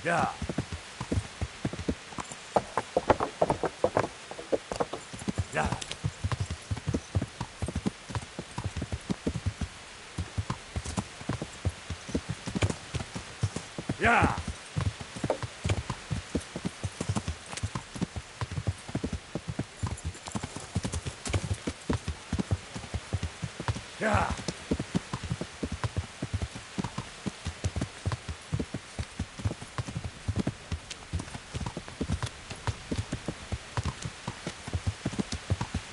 Yeah. Yeah. Yeah. Yeah.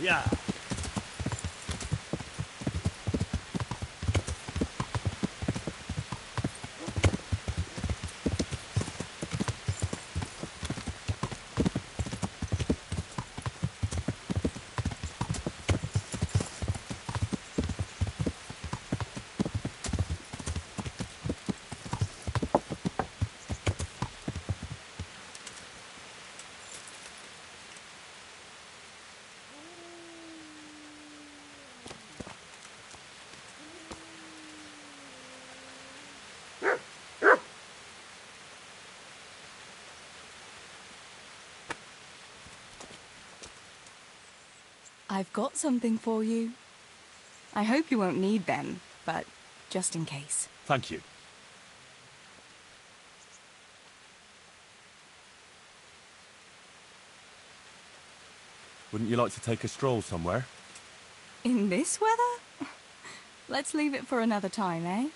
Yeah. I've got something for you. I hope you won't need them, but just in case. Thank you. Wouldn't you like to take a stroll somewhere? In this weather? Let's leave it for another time, eh?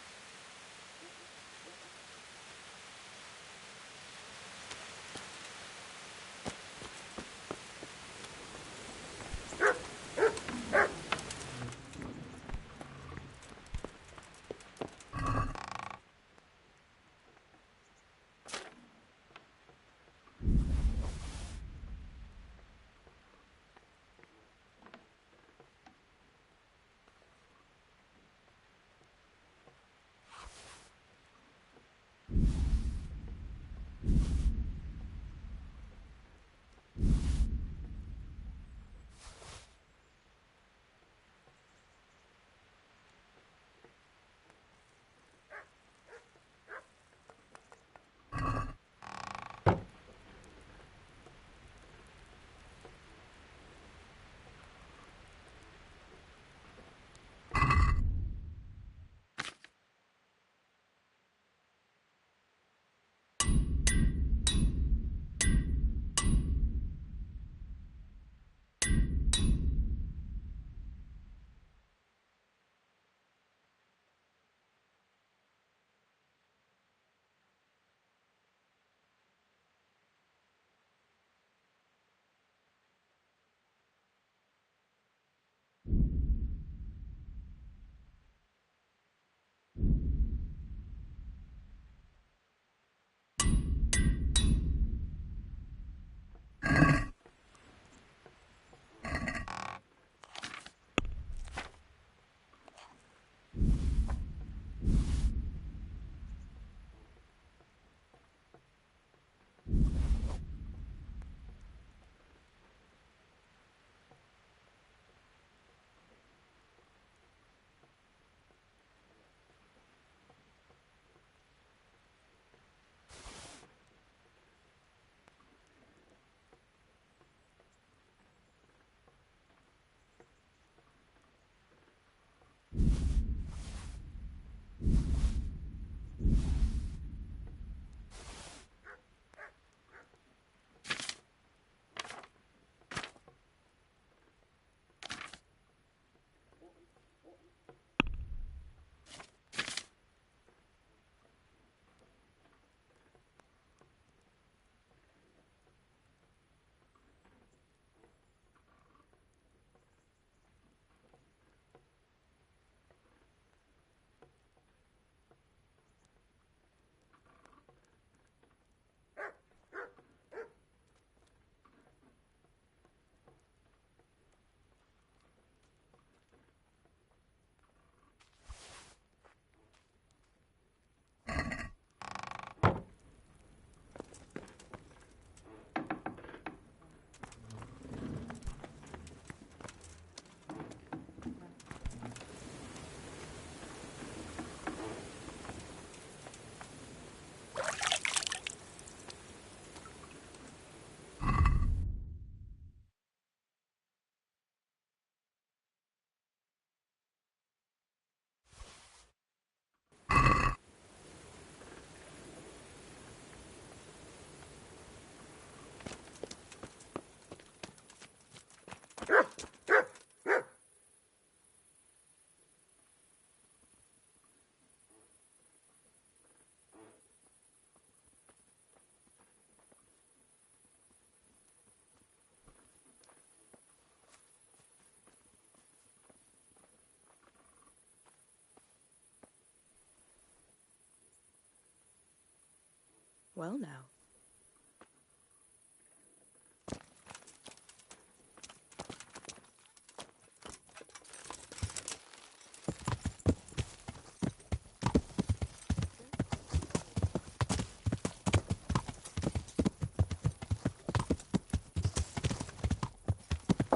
Well now.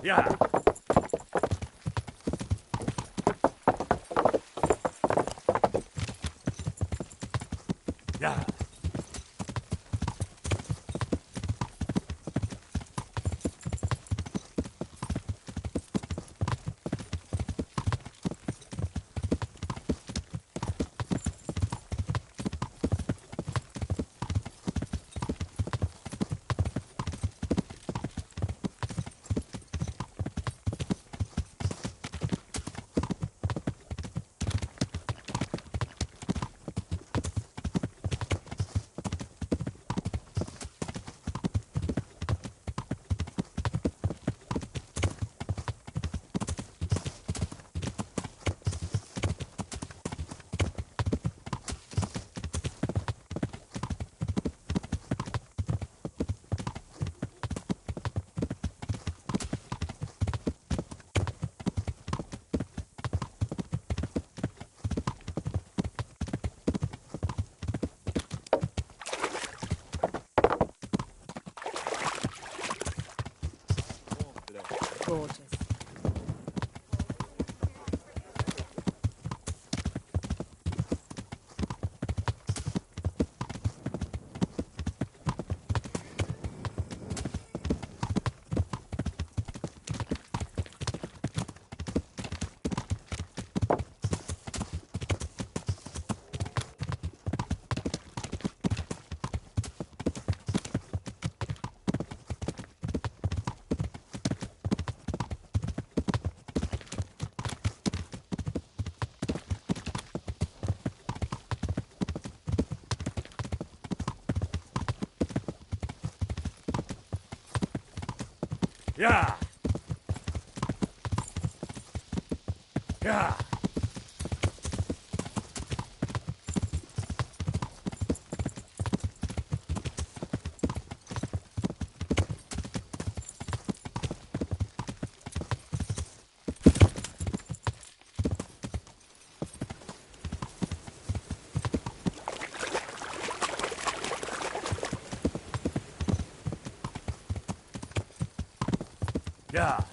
Yeah. Yeah. Gorgeous. Yeah. Yeah. Yeah.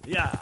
Yeah.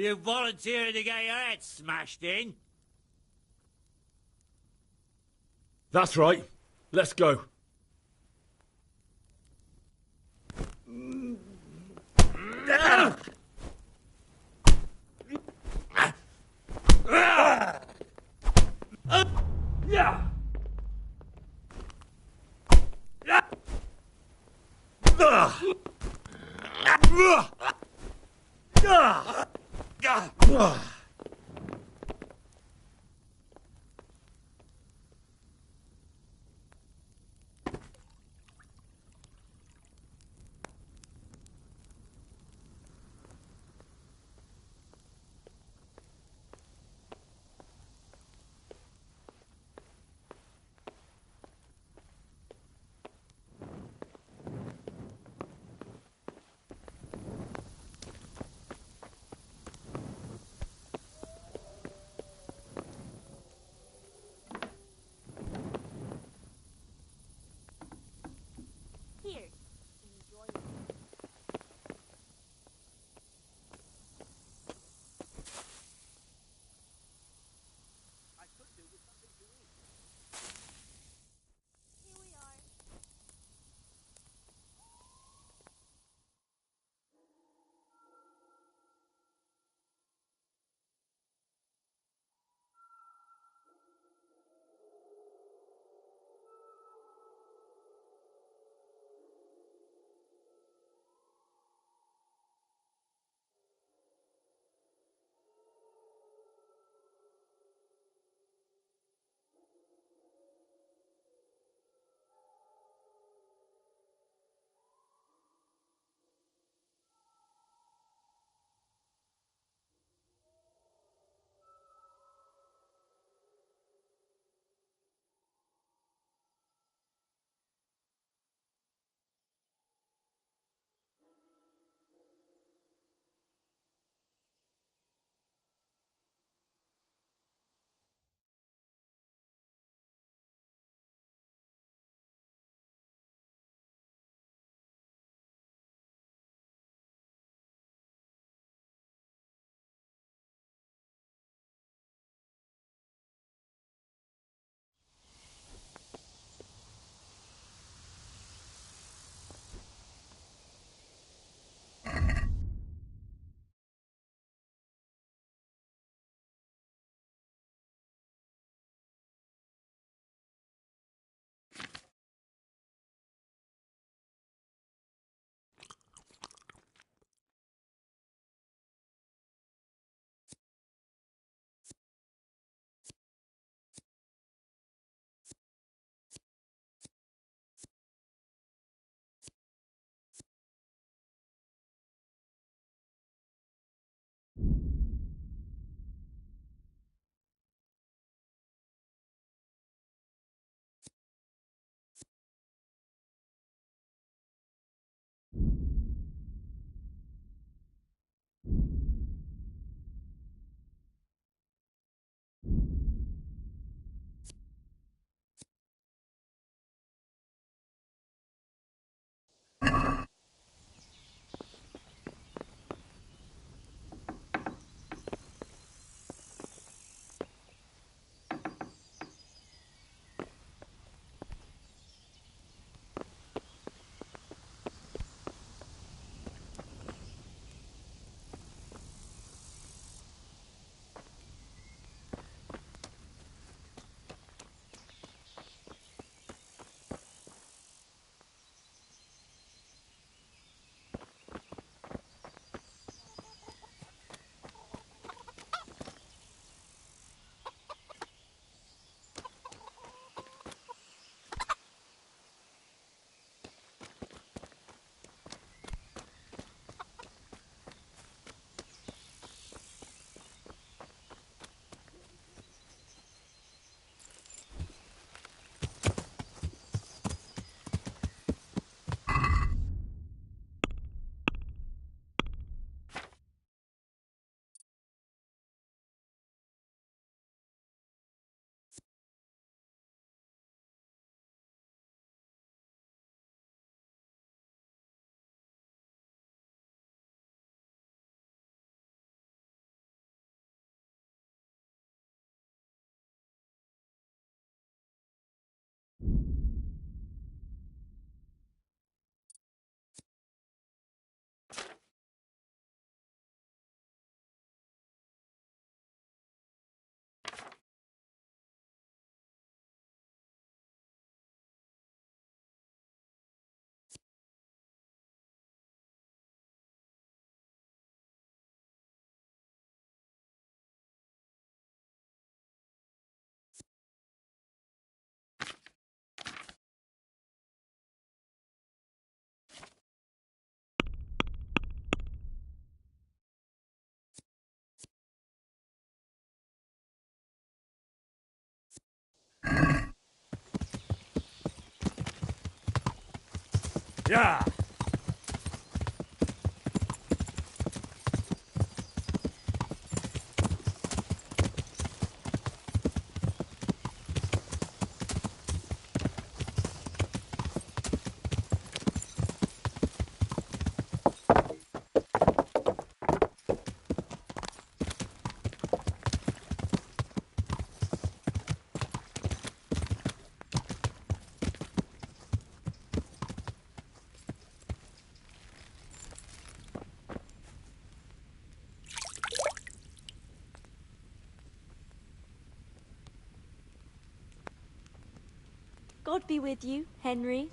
You volunteering to get your head smashed in? That's right. Let's go. Yeah! God be with you, Henry.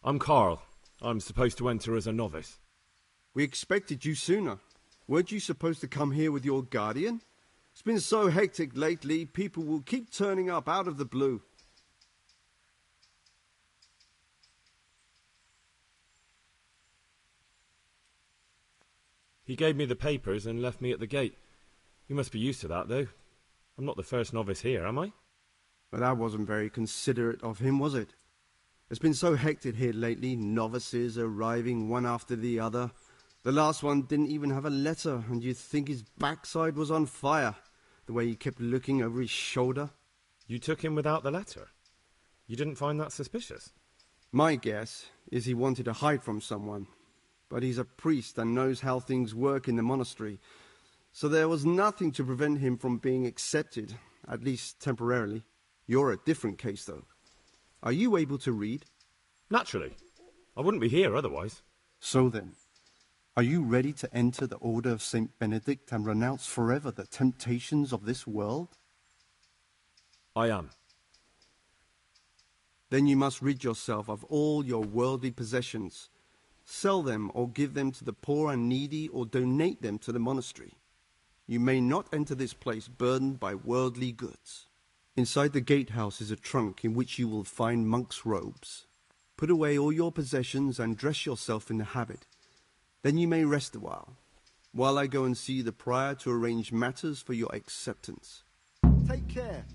I'm Carl. I'm supposed to enter as a novice. We expected you sooner. Weren't you supposed to come here with your guardian? It's been so hectic lately, people will keep turning up out of the blue. He gave me the papers and left me at the gate. You must be used to that, though. I'm not the first novice here, am I? But that wasn't very considerate of him, was it? It's been so hectic here lately, novices arriving one after the other. The last one didn't even have a letter, and you'd think his backside was on fire, the way he kept looking over his shoulder. You took him without the letter? You didn't find that suspicious? My guess is he wanted to hide from someone. But he's a priest and knows how things work in the monastery, so there was nothing to prevent him from being accepted, at least temporarily. You're a different case, though. Are you able to read? Naturally. I wouldn't be here otherwise. So then, are you ready to enter the Order of Saint Benedict and renounce forever the temptations of this world? I am. Then you must rid yourself of all your worldly possessions. Sell them or give them to the poor and needy or donate them to the monastery. You may not enter this place burdened by worldly goods. Inside the gatehouse is a trunk in which you will find monk's robes. Put away all your possessions and dress yourself in the habit. Then you may rest a while I go and see the prior to arrange matters for your acceptance. Take care.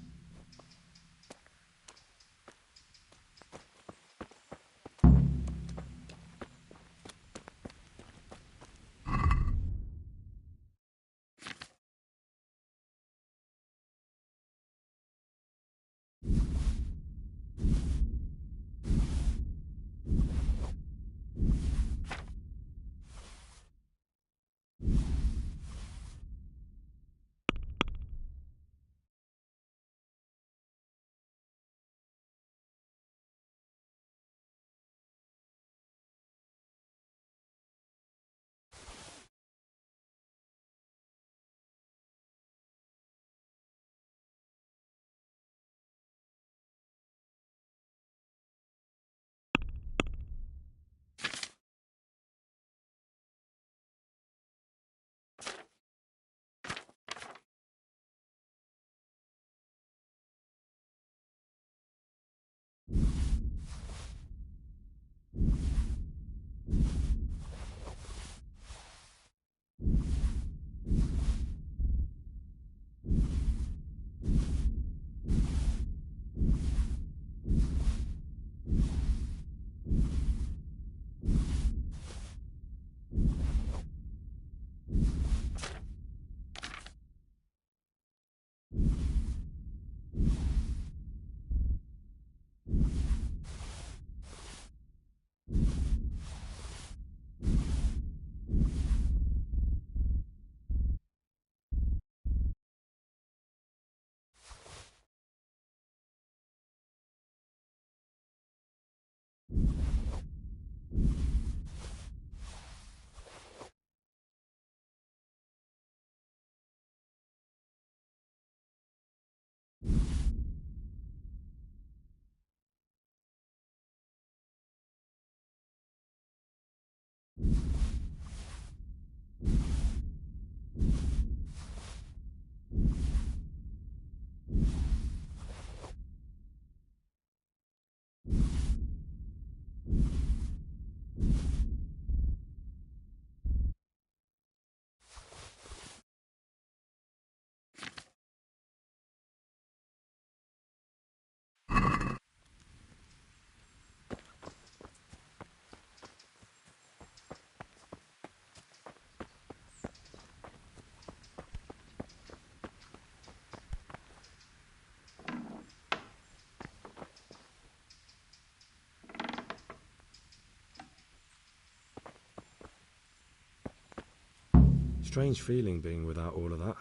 Strange feeling being without all of that.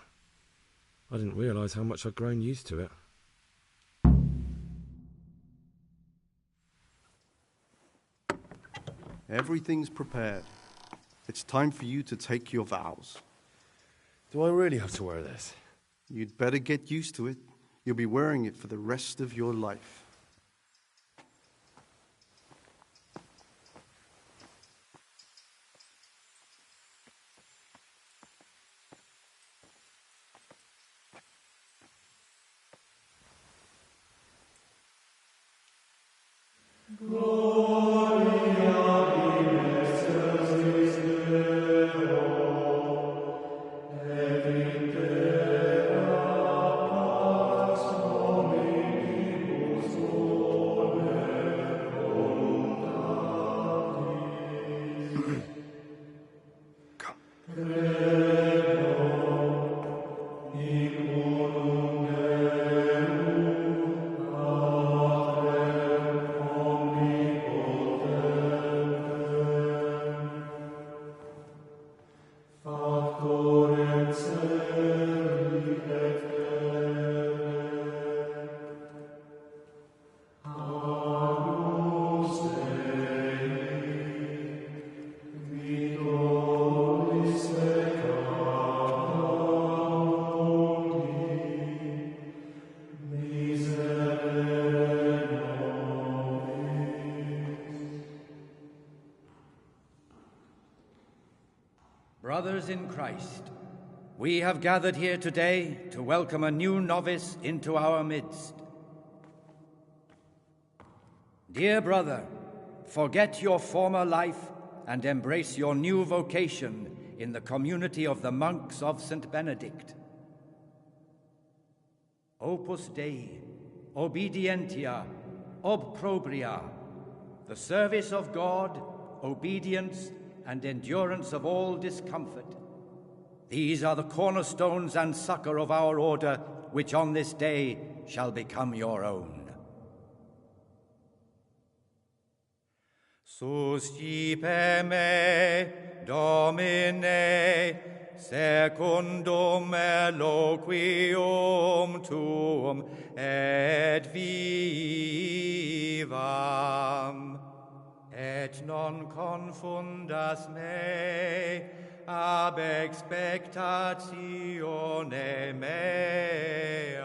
I didn't realise how much I'd grown used to it. Everything's prepared. It's time for you to take your vows. Do I really have to wear this? You'd better get used to it. You'll be wearing it for the rest of your life. Brothers in Christ, we have gathered here today to welcome a new novice into our midst. Dear brother, forget your former life and embrace your new vocation in the community of the monks of St. Benedict. Opus Dei, obedientia, obprobria, the service of God, obedience, and endurance of all discomfort. These are the cornerstones and succor of our order, which on this day shall become your own. Suscipe me, Domine, secundum eloquium tuum, et vivam. Et non confundas me ab expectatione mea.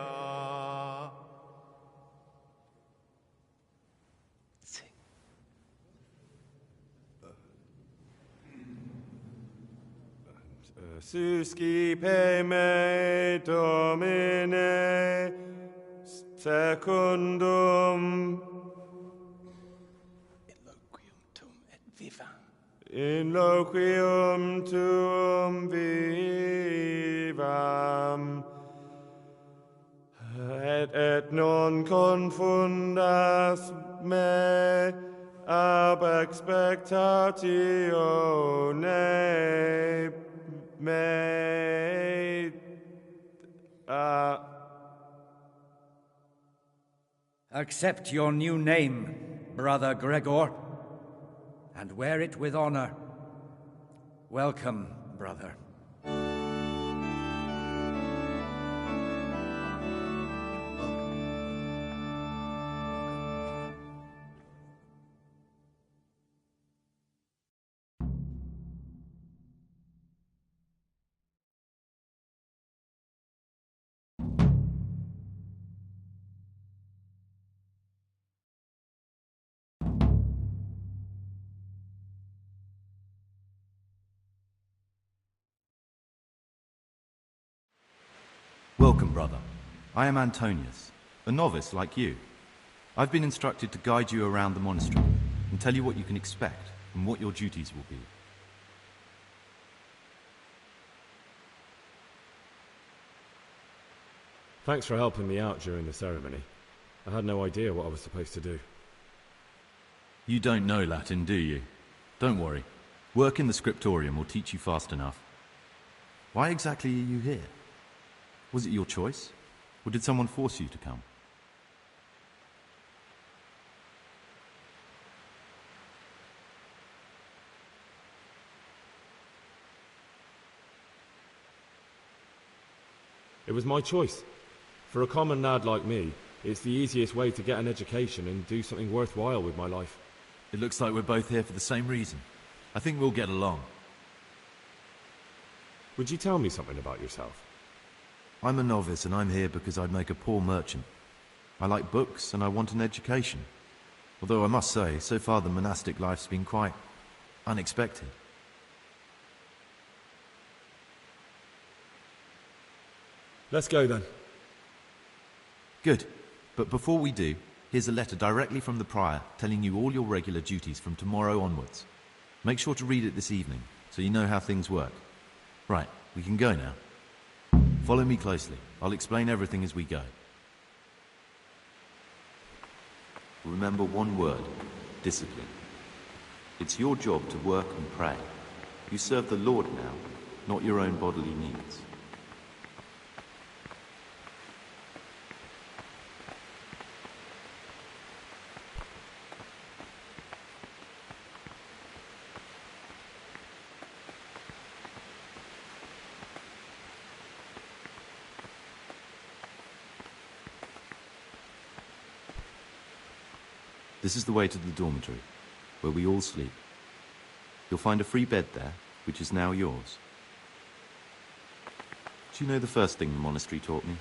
Suscipe me, Domine, secundum in loquium tuum vivam, et non confundas me ab expectatione mea. Accept your new name, Brother Gregor, and wear it with honor. Welcome, brother. Welcome, brother. I am Antonius, a novice like you. I've been instructed to guide you around the monastery and tell you what you can expect and what your duties will be. Thanks for helping me out during the ceremony. I had no idea what I was supposed to do. You don't know Latin, do you? Don't worry. Work in the scriptorium will teach you fast enough. Why exactly are you here? Was it your choice? Or did someone force you to come? It was my choice. For a common lad like me, it's the easiest way to get an education and do something worthwhile with my life. It looks like we're both here for the same reason. I think we'll get along. Would you tell me something about yourself? I'm a novice and I'm here because I'd make a poor merchant. I like books and I want an education. Although I must say, so far the monastic life's been quite unexpected. Let's go then. Good. But before we do, here's a letter directly from the prior telling you all your regular duties from tomorrow onwards. Make sure to read it this evening so you know how things work. Right, we can go now. Follow me closely. I'll explain everything as we go. Remember one word: discipline. It's your job to work and pray. You serve the Lord now, not your own bodily needs. This is the way to the dormitory, where we all sleep. You'll find a free bed there, which is now yours. Do you know the first thing the monastery taught me?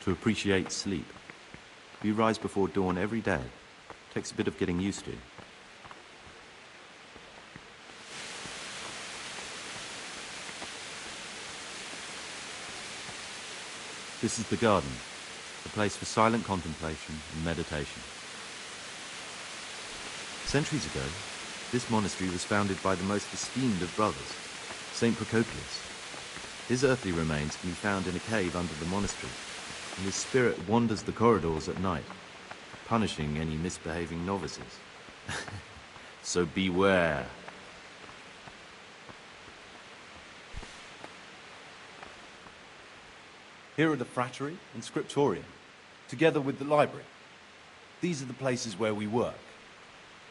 To appreciate sleep. We rise before dawn every day. Takes a bit of getting used to. This is the garden, a place for silent contemplation and meditation. Centuries ago, this monastery was founded by the most esteemed of brothers, Saint Procopius. His earthly remains can be found in a cave under the monastery, and his spirit wanders the corridors at night, punishing any misbehaving novices. So beware. Here are the frattery and scriptorium, together with the library. These are the places where we work.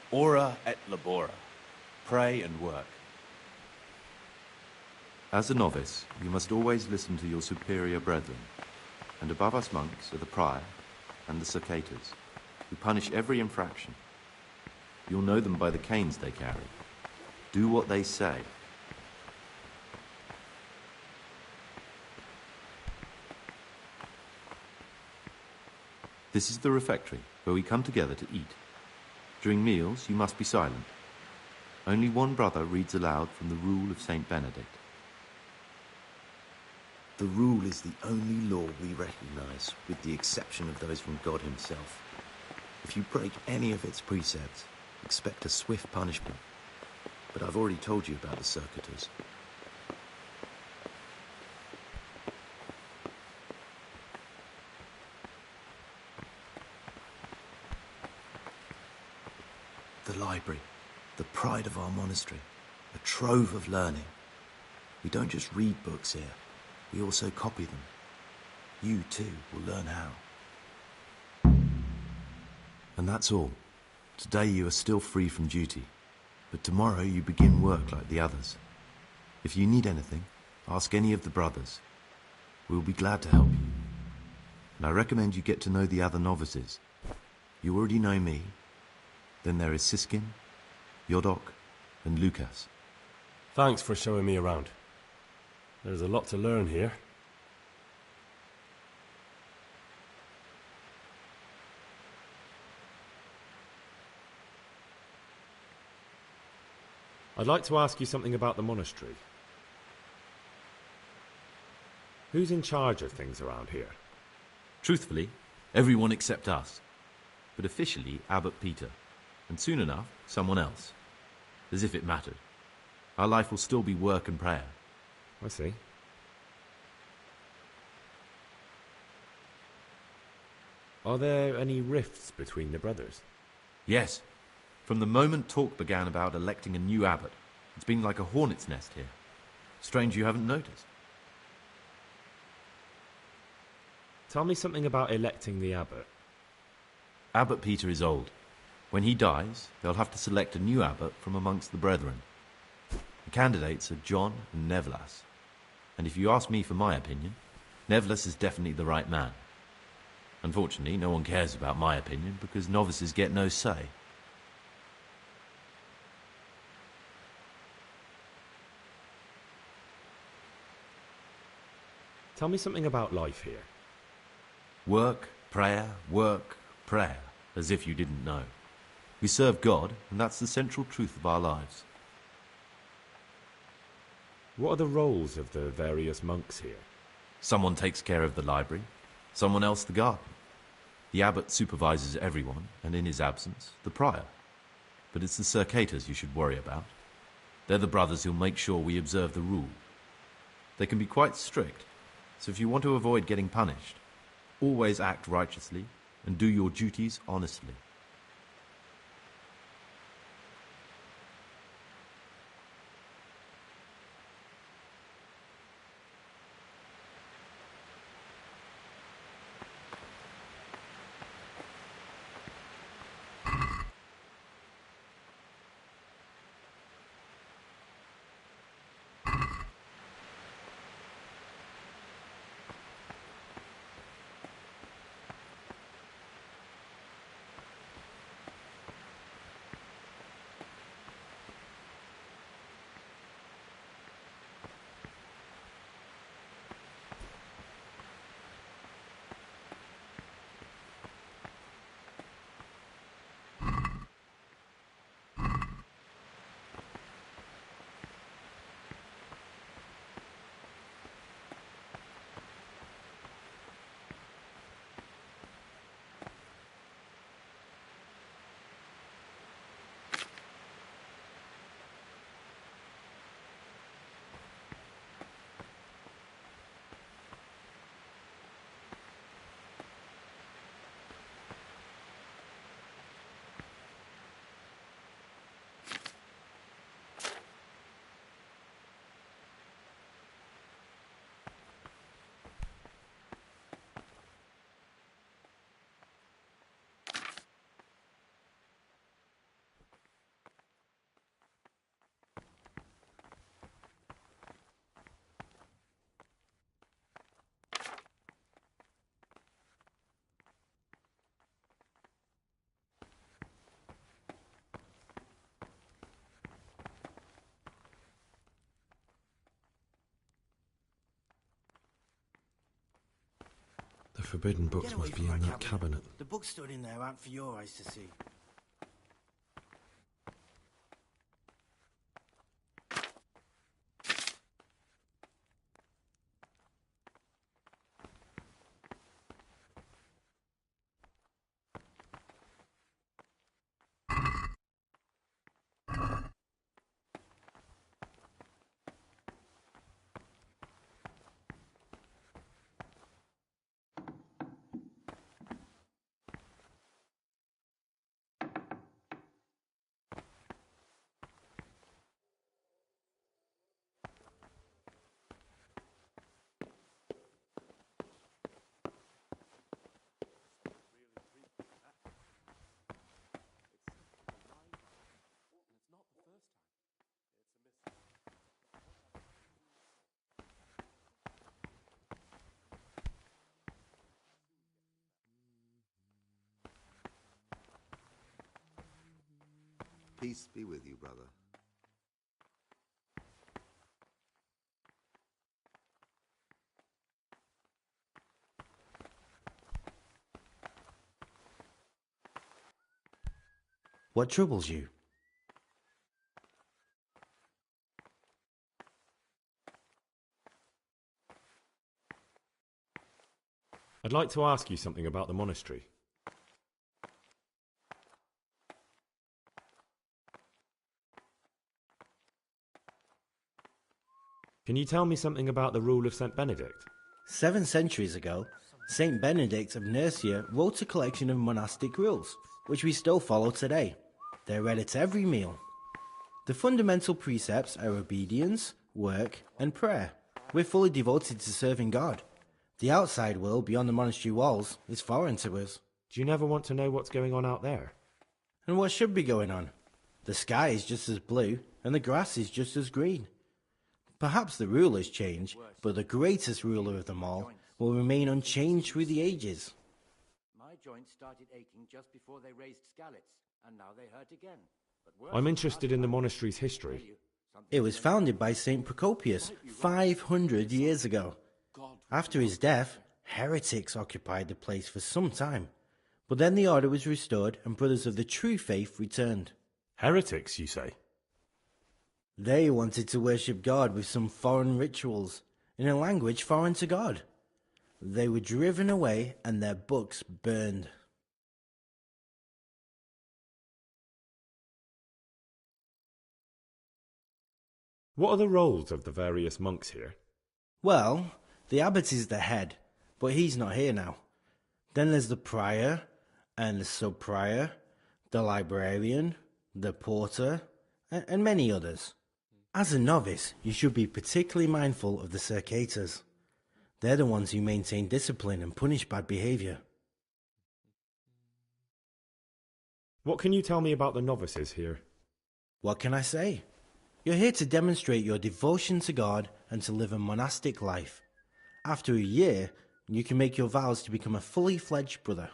Ora et labora. Pray and work. As a novice, you must always listen to your superior brethren, and above us monks are the prior and the circators, who punish every infraction. You'll know them by the canes they carry. Do what they say. This is the refectory, where we come together to eat. During meals, you must be silent. Only one brother reads aloud from the Rule of Saint Benedict. The Rule is the only law we recognize, with the exception of those from God himself. If you break any of its precepts, expect a swift punishment. But I've already told you about the circuitous. The library, the pride of our monastery, a trove of learning. We don't just read books here, we also copy them. You too will learn how. And that's all. Today you are still free from duty, but tomorrow you begin work like the others. If you need anything, ask any of the brothers. We'll be glad to help you. And I recommend you get to know the other novices. You already know me. Then there is Siskin, Yodok, and Lucas. Thanks for showing me around. There's a lot to learn here. I'd like to ask you something about the monastery. Who's in charge of things around here? Truthfully, everyone except us. But officially, Abbot Peter. And soon enough, someone else. As if it mattered. Our life will still be work and prayer. I see. Are there any rifts between the brothers? Yes. From the moment talk began about electing a new abbot, it's been like a hornet's nest here. Strange you haven't noticed. Tell me something about electing the abbot. Abbot Peter is old. When he dies, they'll have to select a new abbot from amongst the brethren. The candidates are John and Nevlas. And if you ask me for my opinion, Nevlis is definitely the right man. Unfortunately, no one cares about my opinion because novices get no say. Tell me something about life here. Work, prayer, as if you didn't know. We serve God, and that's the central truth of our lives. What are the roles of the various monks here? Someone takes care of the library, someone else the garden. The abbot supervises everyone, and in his absence, the prior. But it's the circators you should worry about. They're the brothers who'll make sure we observe the rule. They can be quite strict, so if you want to avoid getting punished, always act righteously and do your duties honestly. The forbidden books must be in that cabinet. The books stood in there aren't for your eyes to see. Peace be with you, brother. What troubles you? I'd like to ask you something about the monastery. Can you tell me something about the rule of St. Benedict? 7 centuries ago, Saint Benedict of Nursia wrote a collection of monastic rules, which we still follow today. They're read at every meal. The fundamental precepts are obedience, work, and prayer. We're fully devoted to serving God. The outside world beyond the monastery walls is foreign to us. Do you never want to know what's going on out there? And what should be going on? The sky is just as blue, and the grass is just as green. Perhaps the rulers change, but the greatest ruler of them all will remain unchanged through the ages. My joints started aching just before they raised scallops, and now they hurt again. I'm interested in the monastery's history. It was founded by Saint Procopius 500 years ago. After his death, heretics occupied the place for some time, but then the order was restored and brothers of the true faith returned. Heretics, you say? They wanted to worship God with some foreign rituals, in a language foreign to God. They were driven away and their books burned. What are the roles of the various monks here? Well, the abbot is the head, but he's not here now. Then there's the prior, and the sub-prior, the librarian, the porter, and many others. As a novice, you should be particularly mindful of the circators. They're the ones who maintain discipline and punish bad behaviour. What can you tell me about the novices here? What can I say? You're here to demonstrate your devotion to God and to live a monastic life. After a year, you can make your vows to become a fully fledged brother.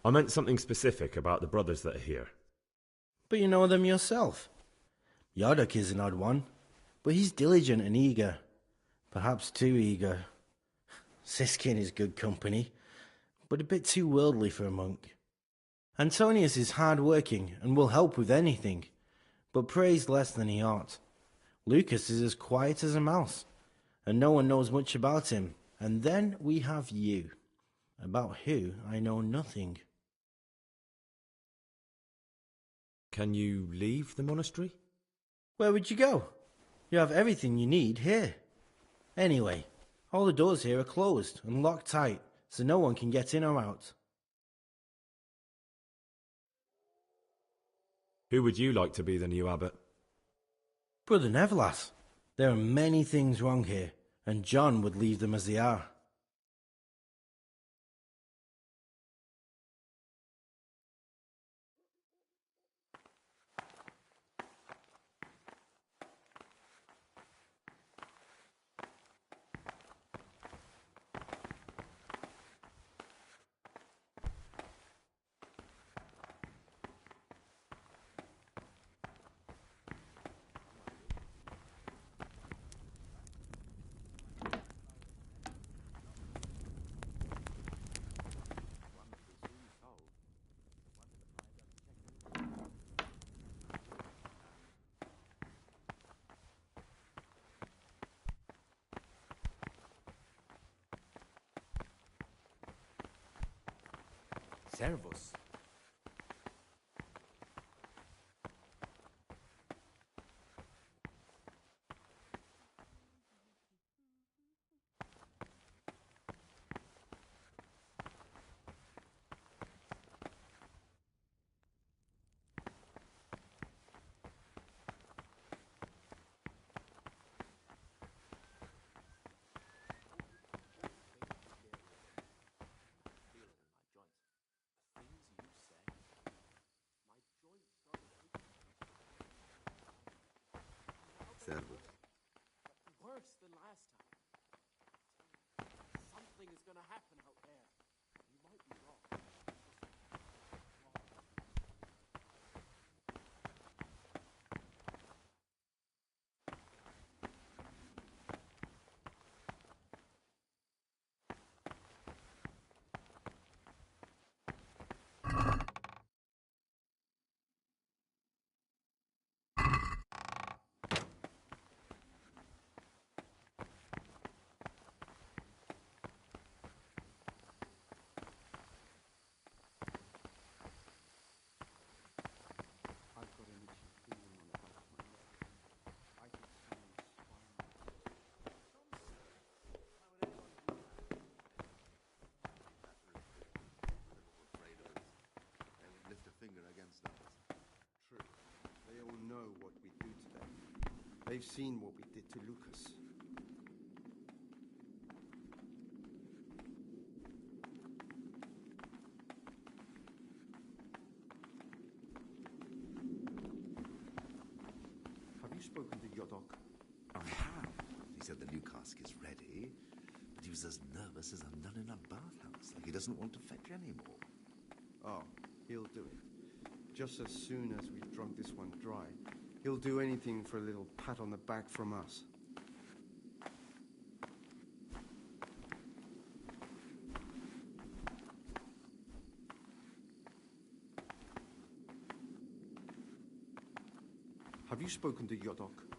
I meant something specific about the brothers that are here. But you know them yourself. Yodok is an odd one, but he's diligent and eager. Perhaps too eager. Siskin is good company, but a bit too worldly for a monk. Antonius is hard-working and will help with anything, but prays less than he ought. Lucas is as quiet as a mouse, and no one knows much about him. And then we have you, about who I know nothing. Can you leave the monastery? Where would you go? You have everything you need here. Anyway, all the doors here are closed and locked tight, so no one can get in or out. Who would you like to be the new abbot? Brother Neverlas, there are many things wrong here, and John would leave them as they are. Servus. Servus. Worse than last time. Something is gonna happen out there. You might be wrong. They all know what we do to them. They've seen what we did to Lucas. Have you spoken to Yodok? I have. He said the new cask is ready, but he he was as nervous as a nun in a bathhouse, like he doesn't want to fetch anymore. Oh, he'll do it. Just as soon as we've drunk this one dry, he'll do anything for a little pat on the back from us. Have you spoken to Yodok?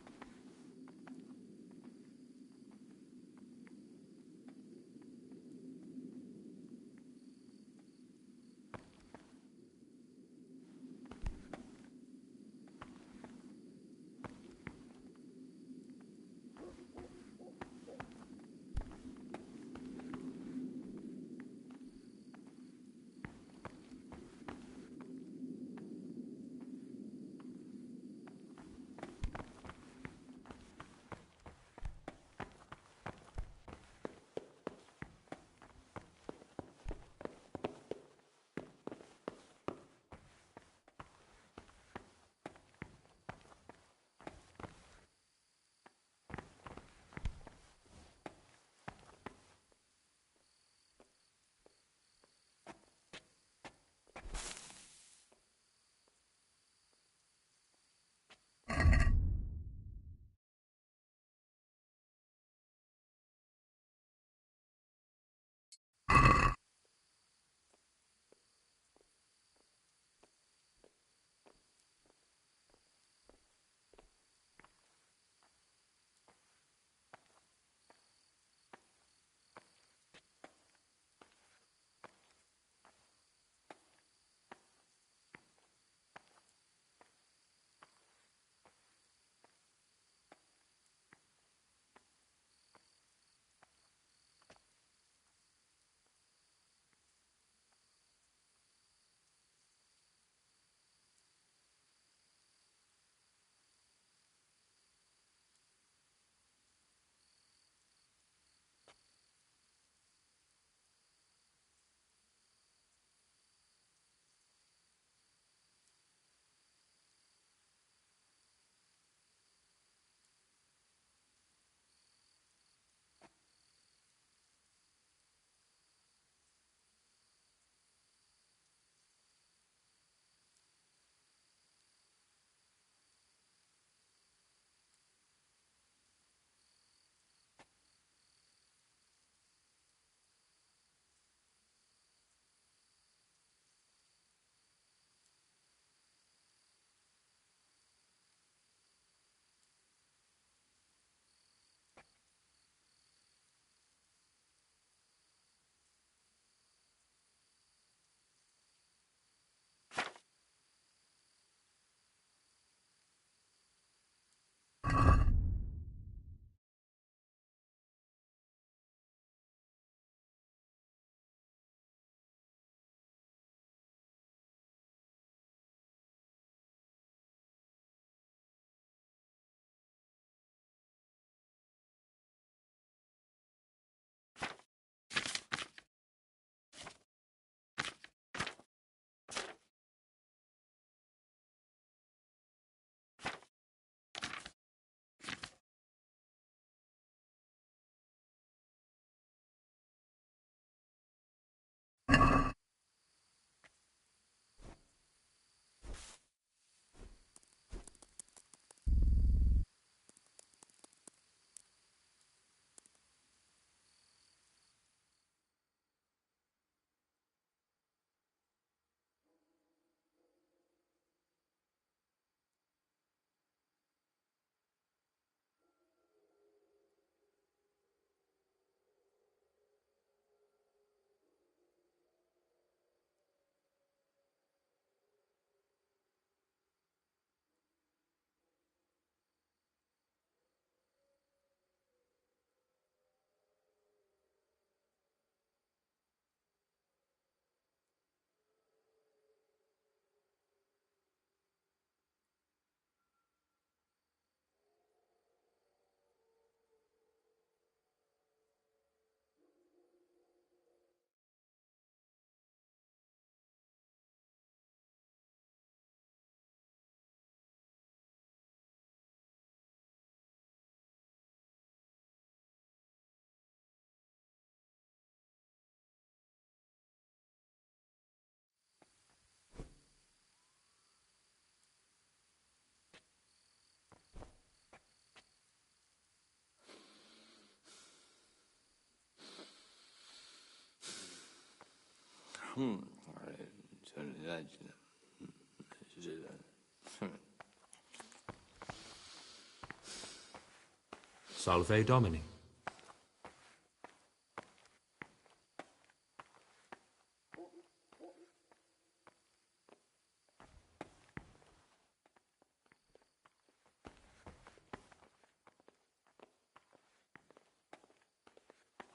Salve Domini.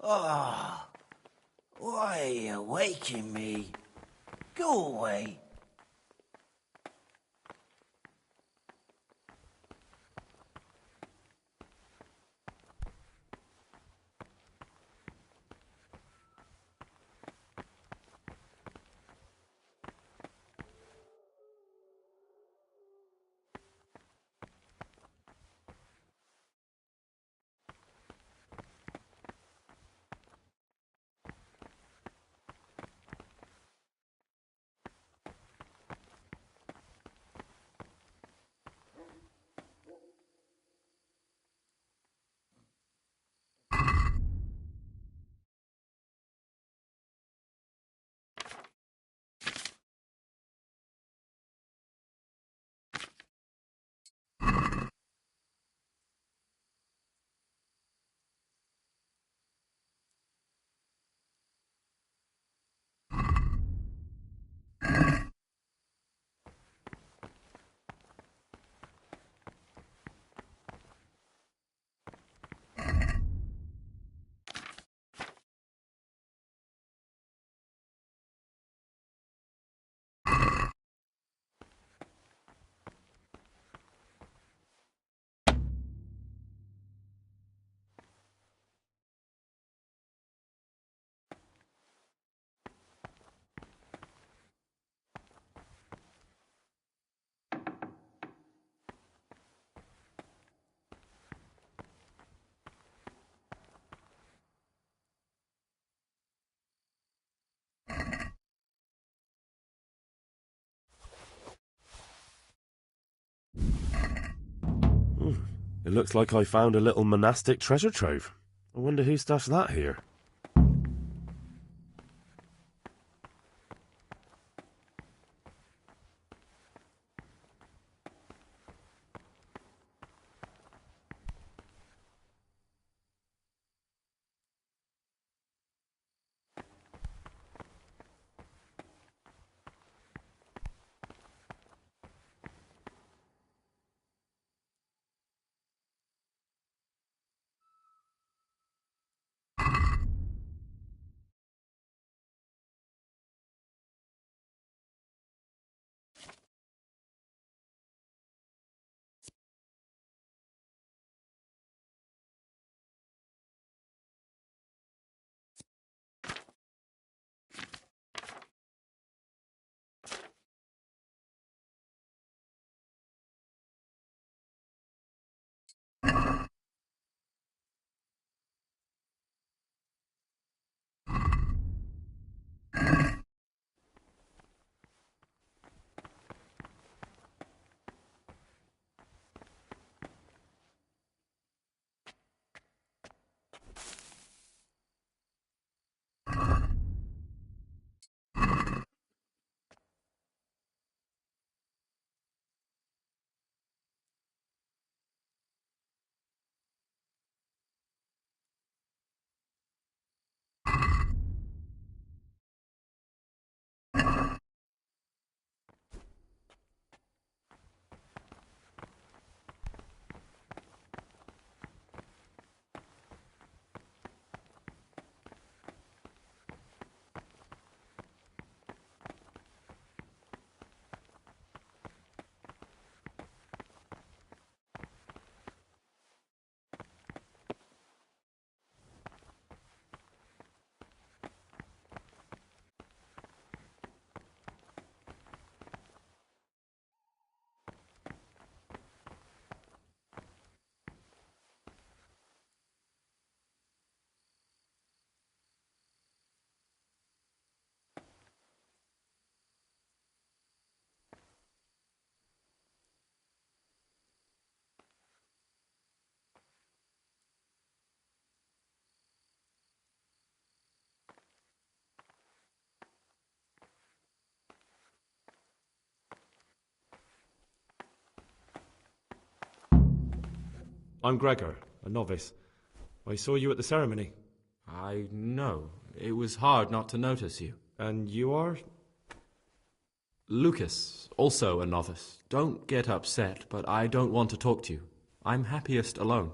Ah, why are you waking me? Go away. It looks like I found a little monastic treasure trove. I wonder who stashed that here. I'm Gregor, a novice. I saw you at the ceremony. I know. It was hard not to notice you. And you are? Lucas, also a novice. Don't get upset, but I don't want to talk to you. I'm happiest alone.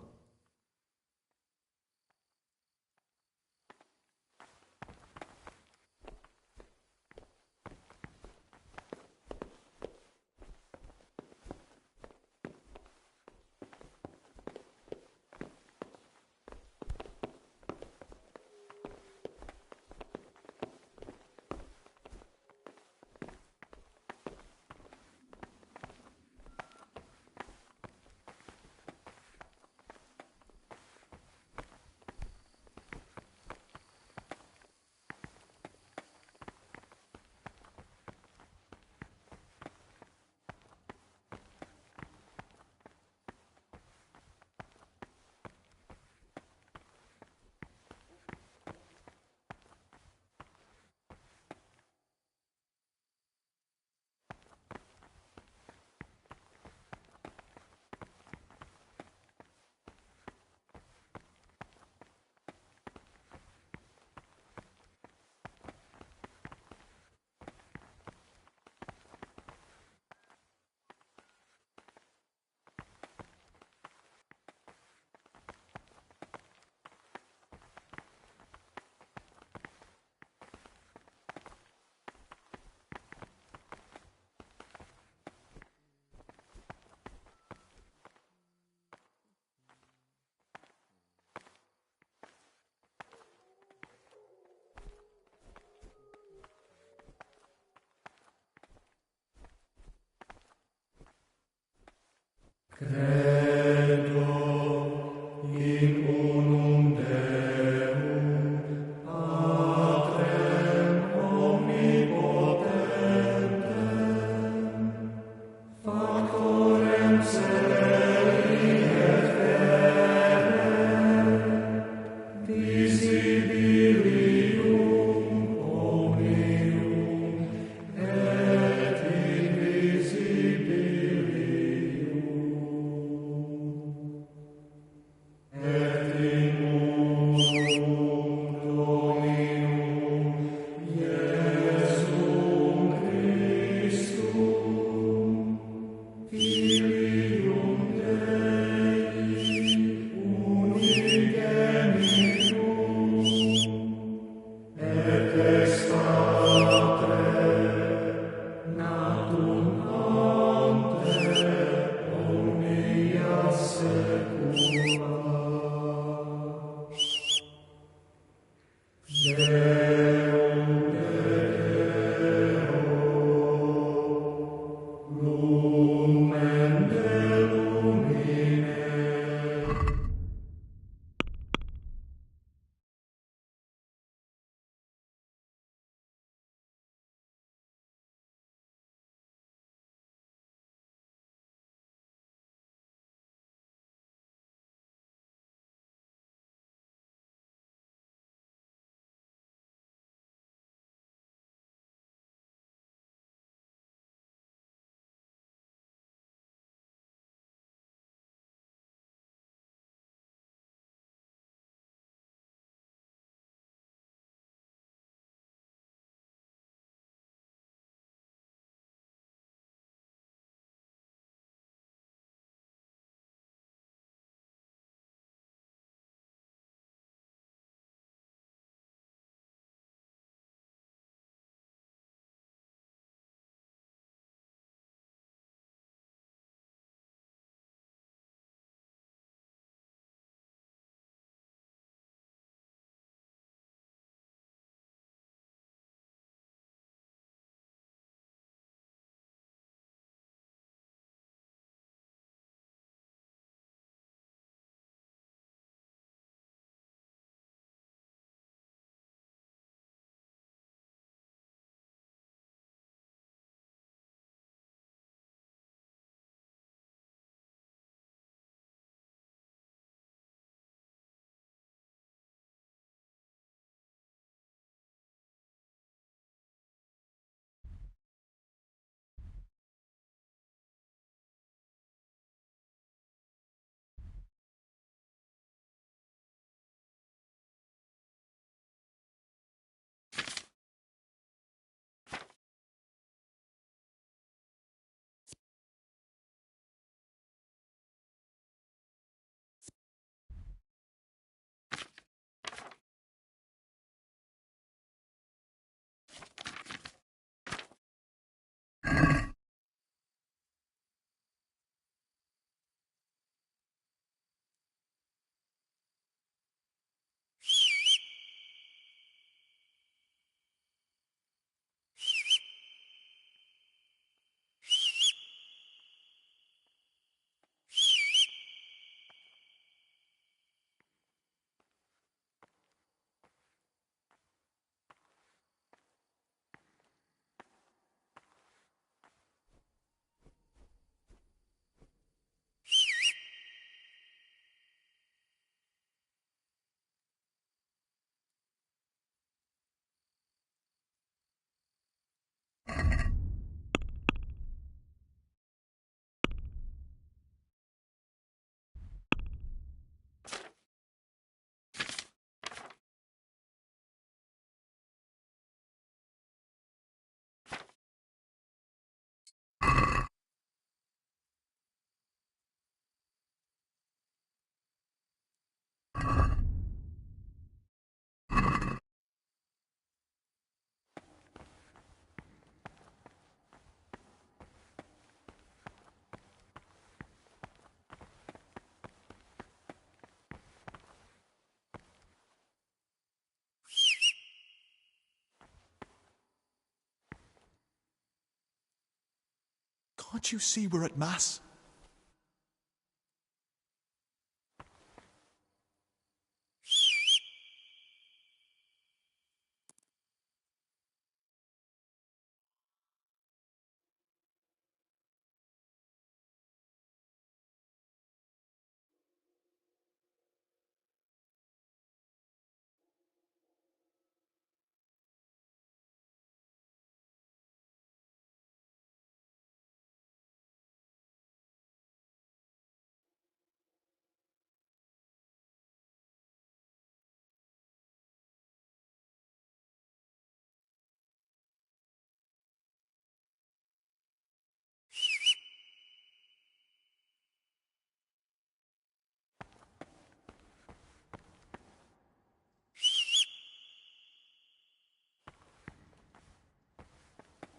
Can't you see we're at Mass?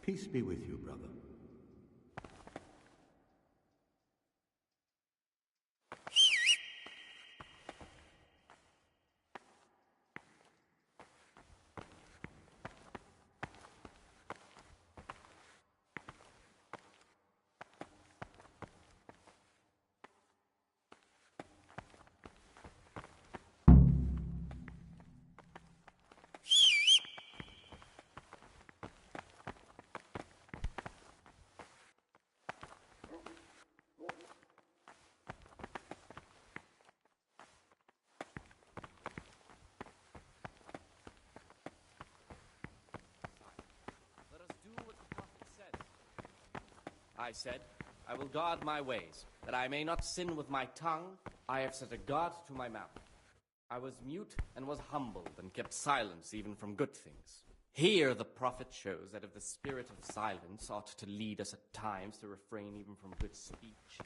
Peace be with you, brother. I said, I will guard my ways, that I may not sin with my tongue. I have set a guard to my mouth. I was mute and was humbled and kept silence even from good things. Here the prophet shows that if the spirit of silence ought to lead us at times to refrain even from good speech,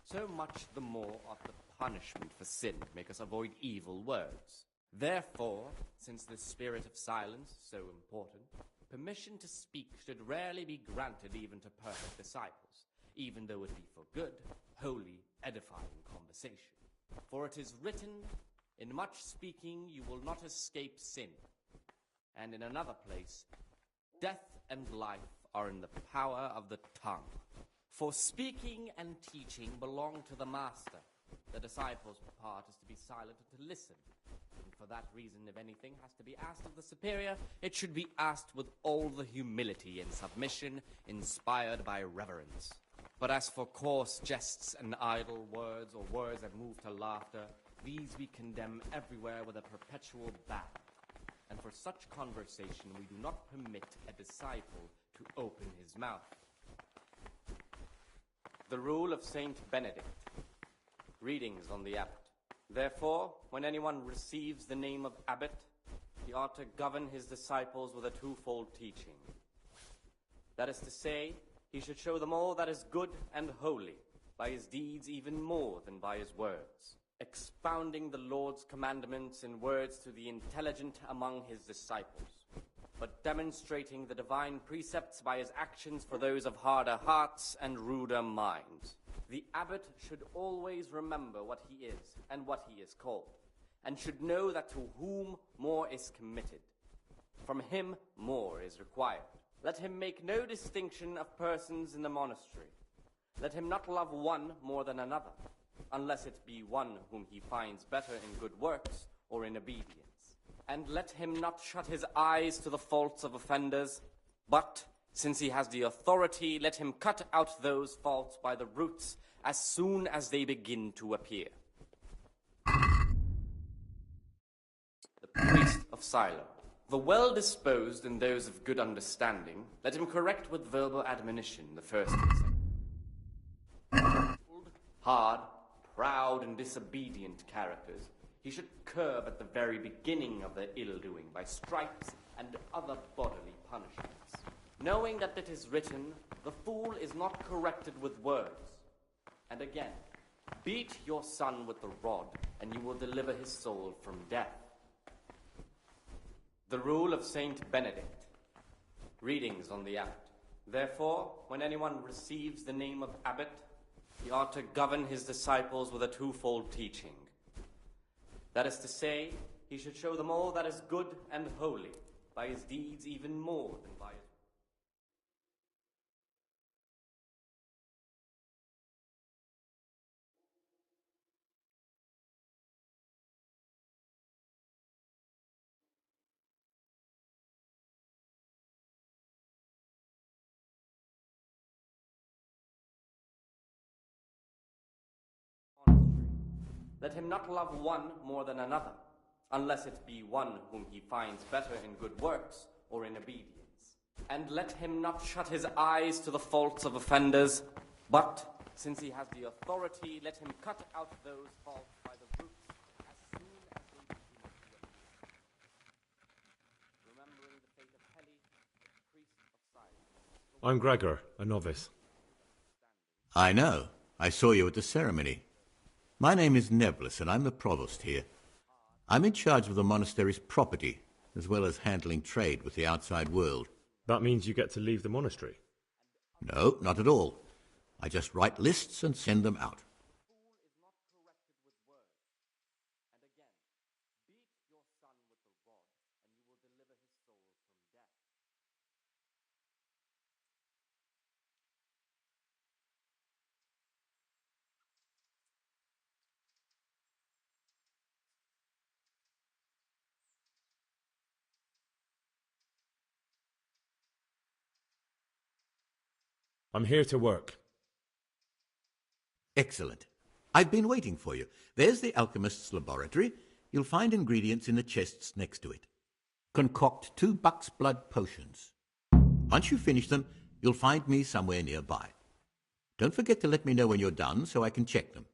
so much the more ought the punishment for sin make us avoid evil words. Therefore, since the spirit of silence is so important, permission to speak should rarely be granted even to perfect disciples, even though it be for good, holy, edifying conversation. For it is written, in much speaking you will not escape sin. And in another place, death and life are in the power of the tongue. For speaking and teaching belong to the master. The disciples' part is to be silent and to listen. And for that reason, if anything has to be asked of the superior, it should be asked with all the humility and submission inspired by reverence. But as for coarse jests and idle words, or words that move to laughter, these we condemn everywhere with a perpetual ban. And for such conversation we do not permit a disciple to open his mouth. The rule of Saint Benedict. Readings on the abbot. Therefore, when anyone receives the name of abbot, he ought to govern his disciples with a twofold teaching. That is to say, he should show them all that is good and holy, by his deeds even more than by his words, expounding the Lord's commandments in words to the intelligent among his disciples, but demonstrating the divine precepts by his actions for those of harder hearts and ruder minds. The abbot should always remember what he is and what he is called, and should know that to whom more is committed, from him more is required. Let him make no distinction of persons in the monastery. Let him not love one more than another, unless it be one whom he finds better in good works or in obedience. And let him not shut his eyes to the faults of offenders, but, since he has the authority, let him cut out those faults by the roots as soon as they begin to appear. The priest of Silo. The well-disposed and those of good understanding, let him correct with verbal admonition the first and second. Hard, proud, and disobedient characters he should curb at the very beginning of their ill-doing by stripes and other bodily punishments, knowing that it is written, the fool is not corrected with words. And again, beat your son with the rod, and you will deliver his soul from death. The rule of Saint Benedict. Readings on the abbot. Therefore, when anyone receives the name of abbot, he ought to govern his disciples with a twofold teaching. That is to say, he should show them all that is good and holy, by his deeds even more than by his Let him not love one more than another, unless it be one whom he finds better in good works or in obedience. And let him not shut his eyes to the faults of offenders, but, since he has the authority, let him cut out those faults by the roots as soon as they begin to appear. Remembering the fate of Heli, the priest of Silence. I'm Gregor, a novice. I know. I saw you at the ceremony. My name is Nebulus, and I'm the provost here. I'm in charge of the monastery's property, as well as handling trade with the outside world. That means you get to leave the monastery? No, not at all. I just write lists and send them out. I'm here to work. Excellent. I've been waiting for you. There's the alchemist's laboratory. You'll find ingredients in the chests next to it. Concoct 2 buck's blood potions. Once you finish them, you'll find me somewhere nearby. Don't forget to let me know when you're done so I can check them.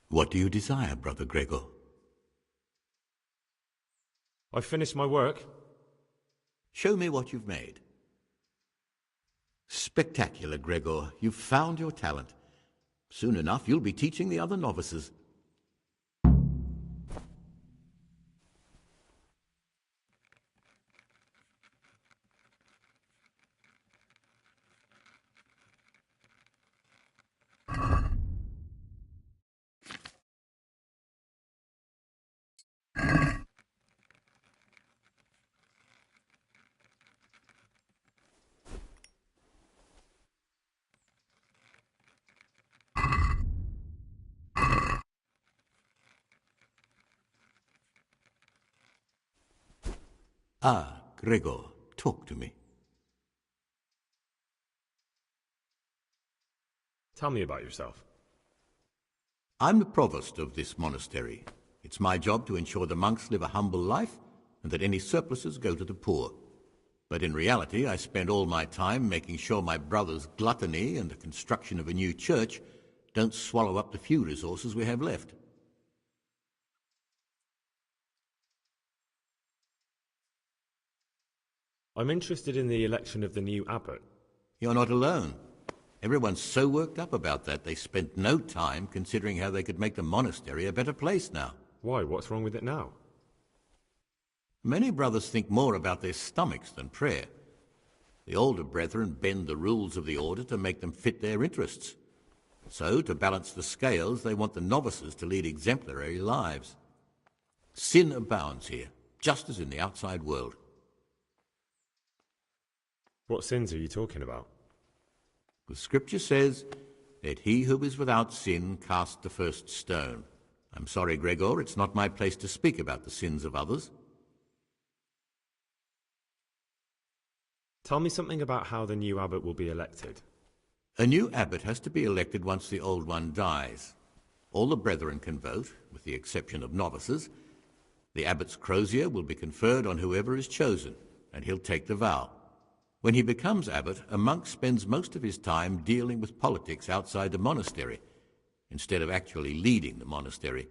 What do you desire, Brother Gregor? I've finished my work. Show me what you've made. Spectacular, Gregor. You've found your talent. Soon enough, you'll be teaching the other novices. Ah, Gregor, talk to me. Tell me about yourself. I'm the provost of this monastery. It's my job to ensure the monks live a humble life and that any surpluses go to the poor. But in reality, I spend all my time making sure my brother's gluttony and the construction of a new church don't swallow up the few resources we have left. I'm interested in the election of the new abbot. You're not alone. Everyone's so worked up about that they spent no time considering how they could make the monastery a better place now. Why? What's wrong with it now? Many brothers think more about their stomachs than prayer. The older brethren bend the rules of the order to make them fit their interests. So, to balance the scales, they want the novices to lead exemplary lives. Sin abounds here, just as in the outside world. What sins are you talking about? The scripture says, "Let he who is without sin cast the first stone." I'm sorry, Gregor, it's not my place to speak about the sins of others. Tell me something about how the new abbot will be elected. A new abbot has to be elected once the old one dies. All the brethren can vote, with the exception of novices. The abbot's crozier will be conferred on whoever is chosen, and he'll take the vow. When he becomes abbot, a monk spends most of his time dealing with politics outside the monastery, instead of actually leading the monastery.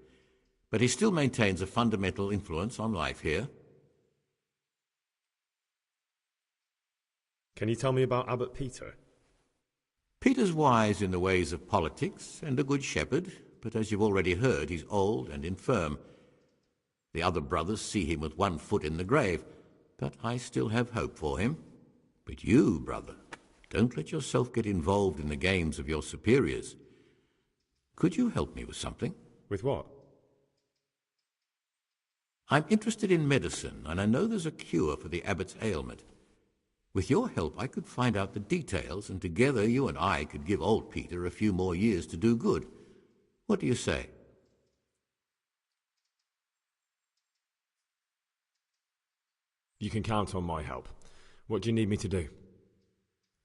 But he still maintains a fundamental influence on life here. Can you tell me about Abbot Peter? Peter's wise in the ways of politics and a good shepherd, but as you've already heard, he's old and infirm. The other brothers see him with one foot in the grave, but I still have hope for him. But you, brother, don't let yourself get involved in the games of your superiors. Could you help me with something? With what? I'm interested in medicine, and I know there's a cure for the abbot's ailment. With your help, I could find out the details, and together you and I could give old Peter a few more years to do good. What do you say? You can count on my help. What do you need me to do?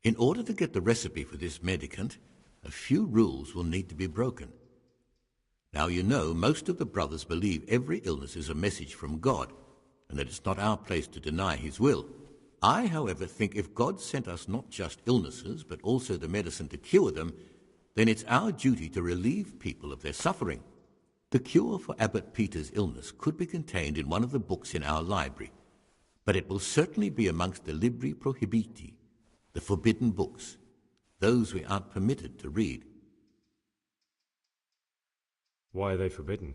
In order to get the recipe for this medicament, a few rules will need to be broken. Now you know most of the brothers believe every illness is a message from God, and that it's not our place to deny his will. I, however, think if God sent us not just illnesses, but also the medicine to cure them, then it's our duty to relieve people of their suffering. The cure for Abbot Peter's illness could be contained in one of the books in our library, but it will certainly be amongst the libri prohibiti, the forbidden books, those we aren't permitted to read. Why are they forbidden?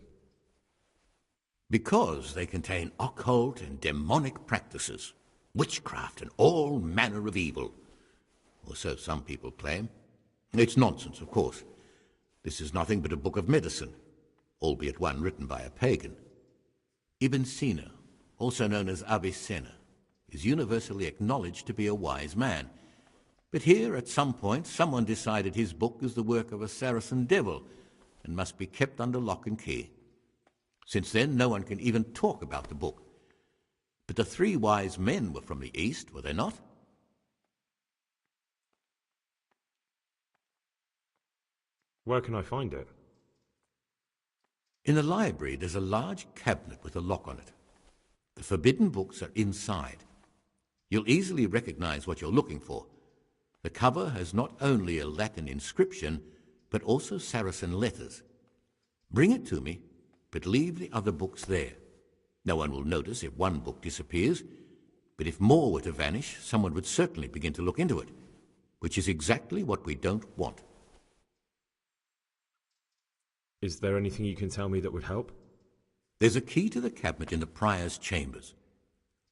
Because they contain occult and demonic practices, witchcraft and all manner of evil, or so some people claim. It's nonsense, of course. This is nothing but a book of medicine, albeit one written by a pagan. Ibn Sina, also known as Avicenna, is universally acknowledged to be a wise man. But here, at some point, someone decided his book is the work of a Saracen devil and must be kept under lock and key. Since then, no one can even talk about the book. But the three wise men were from the East, were they not? Where can I find it? In the library, there's a large cabinet with a lock on it. The forbidden books are inside. You'll easily recognize what you're looking for. The cover has not only a Latin inscription, but also Saracen letters. Bring it to me, but leave the other books there. No one will notice if one book disappears, but if more were to vanish, someone would certainly begin to look into it, which is exactly what we don't want. Is there anything you can tell me that would help? There's a key to the cabinet in the prior's chambers.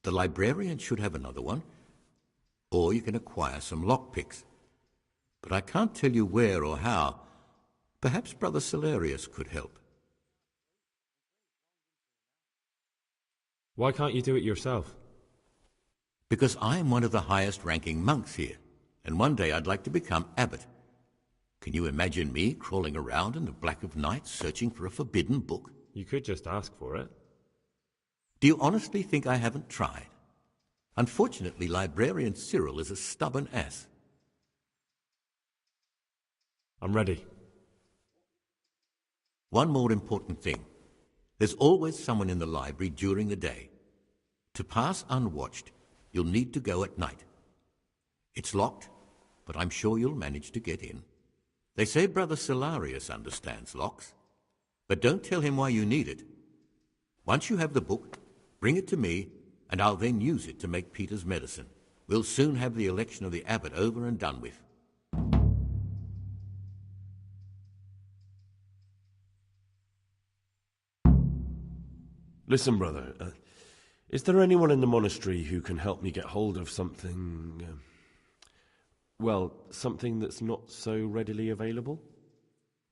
The librarian should have another one, or you can acquire some lockpicks. But I can't tell you where or how. Perhaps Brother Celarius could help. Why can't you do it yourself? Because I'm one of the highest-ranking monks here, and one day I'd like to become abbot. Can you imagine me crawling around in the black of night searching for a forbidden book? You could just ask for it. Do you honestly think I haven't tried? Unfortunately, Librarian Cyril is a stubborn ass. I'm ready. One more important thing. There's always someone in the library during the day. To pass unwatched, you'll need to go at night. It's locked, but I'm sure you'll manage to get in. They say Brother Celarius understands locks, but don't tell him why you need it. Once you have the book, bring it to me, and I'll then use it to make Peter's medicine. We'll soon have the election of the abbot over and done with. Listen, brother, is there anyone in the monastery who can help me get hold of something... well, something that's not so readily available?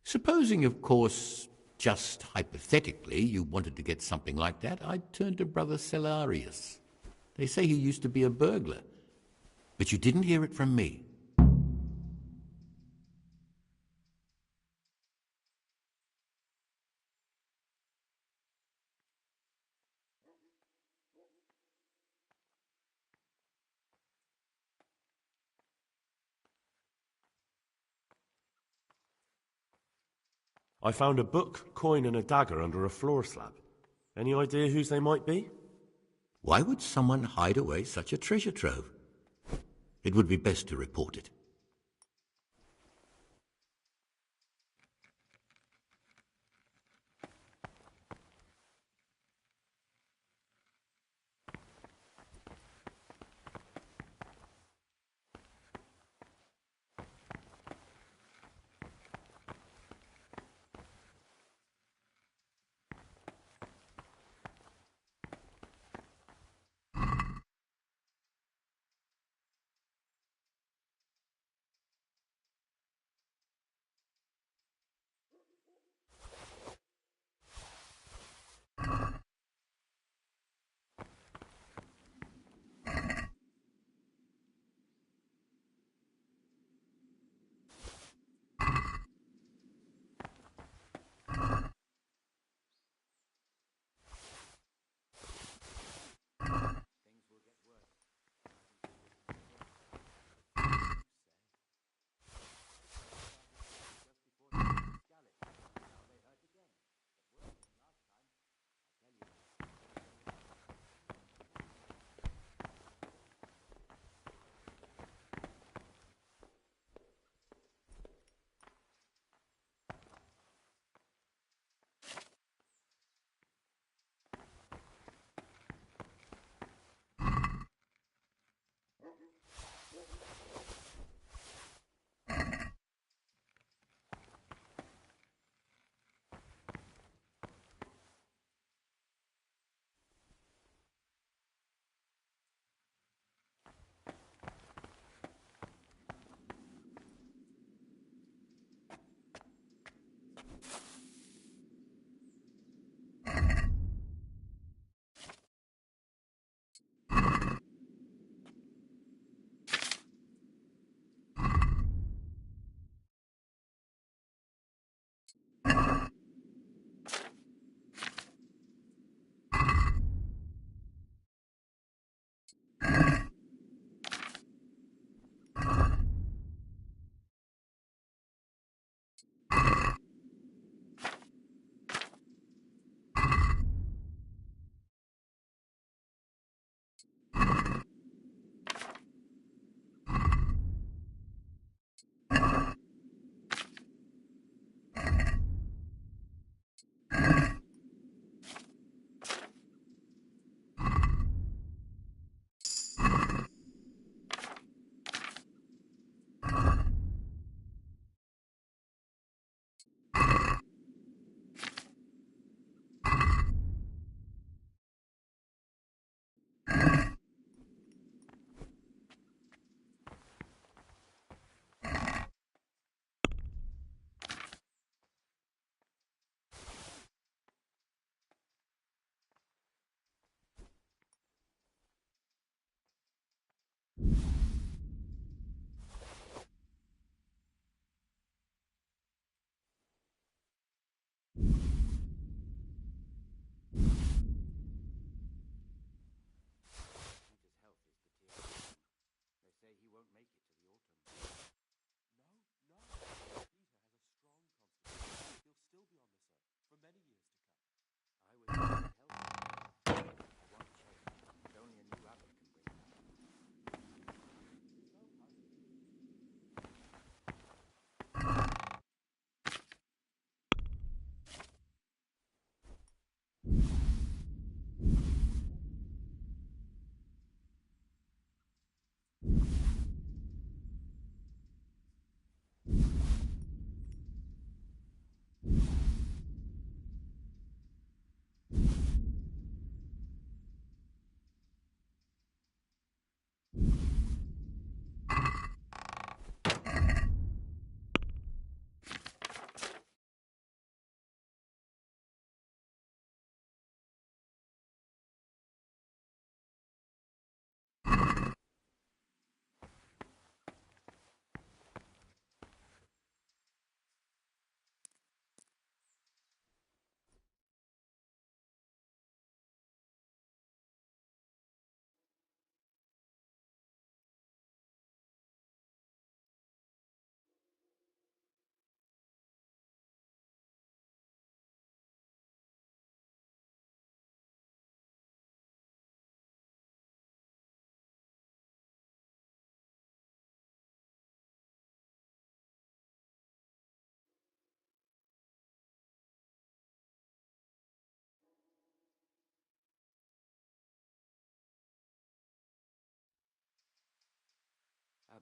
Supposing, of course, just hypothetically, you wanted to get something like that, I'd turn to Brother Celarius. They say he used to be a burglar, but you didn't hear it from me. I found a book, coin and a dagger under a floor slab. Any idea whose they might be? Why would someone hide away such a treasure trove? It would be best to report it.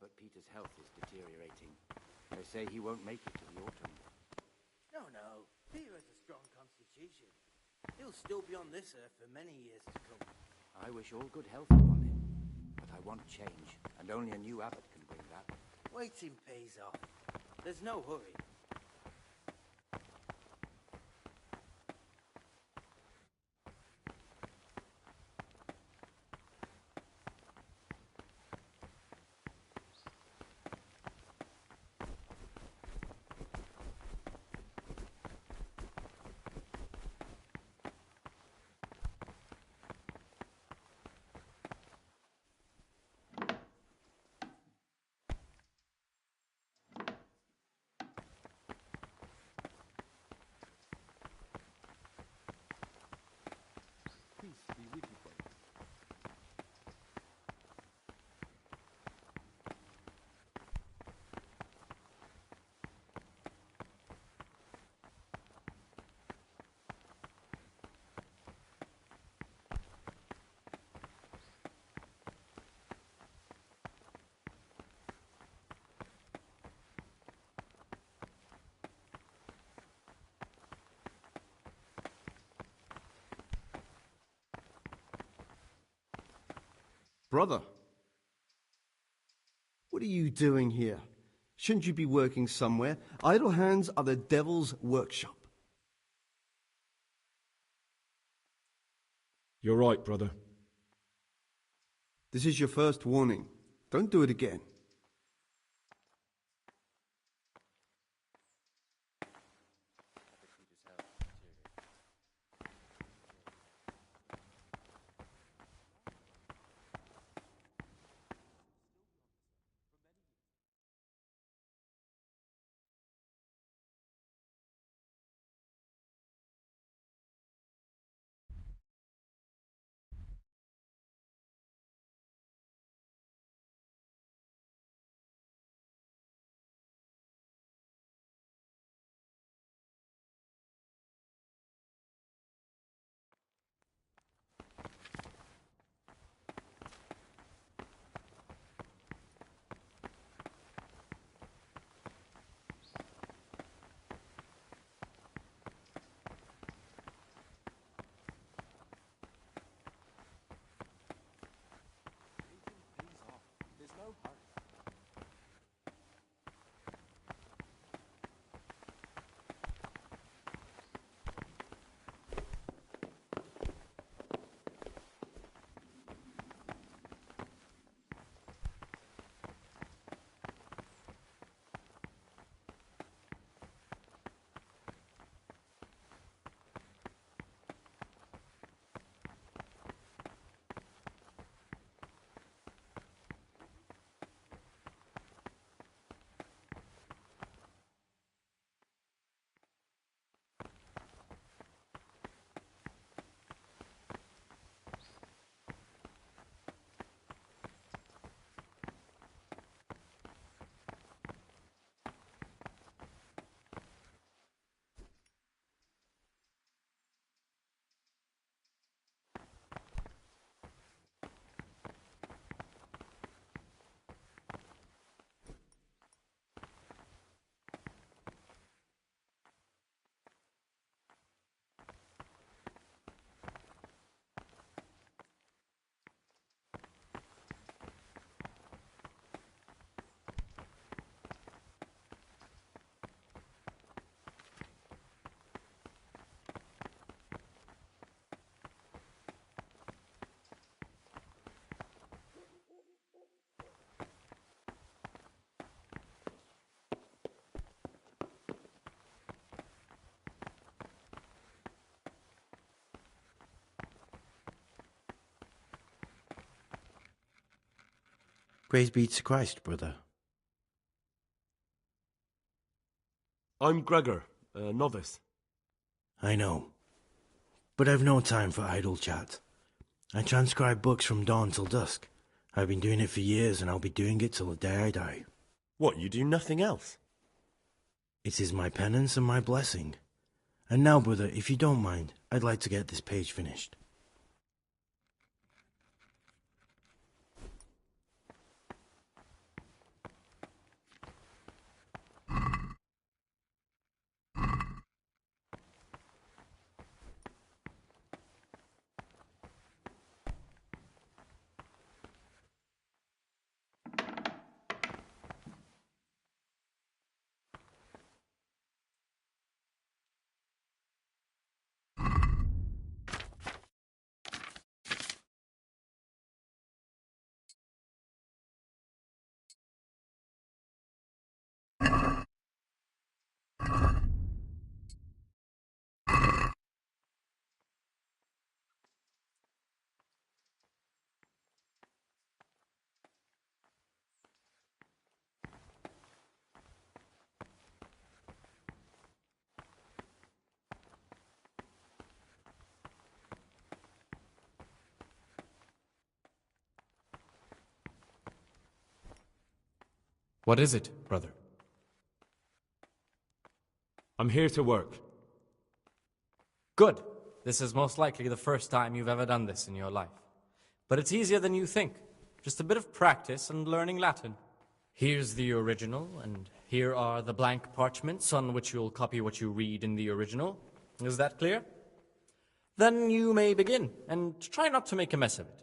but Peter's health is deteriorating. They say he won't make it to the autumn. No. Peter has a strong constitution. He'll still be on this earth for many years to come. I wish all good health upon him, but I want change, and only a new abbot can bring that. Waiting pays off. There's no hurry. Peace be with you, brother. Brother, what are you doing here? Shouldn't you be working somewhere? Idle hands are the devil's workshop. You're right, brother. This is your first warning. Don't do it again. Praise be to Christ, brother. I'm Gregor, a novice. I know, but I've no time for idle chat. I transcribe books from dawn till dusk. I've been doing it for years, and I'll be doing it till the day I die. What, you do nothing else? It is my penance and my blessing. And now, brother, if you don't mind, I'd like to get this page finished. What is it, brother? I'm here to work. Good. This is most likely the first time you've ever done this in your life. But it's easier than you think. Just a bit of practice and learning Latin. Here's the original, and here are the blank parchments on which you'll copy what you read in the original. Is that clear? Then you may begin, and try not to make a mess of it.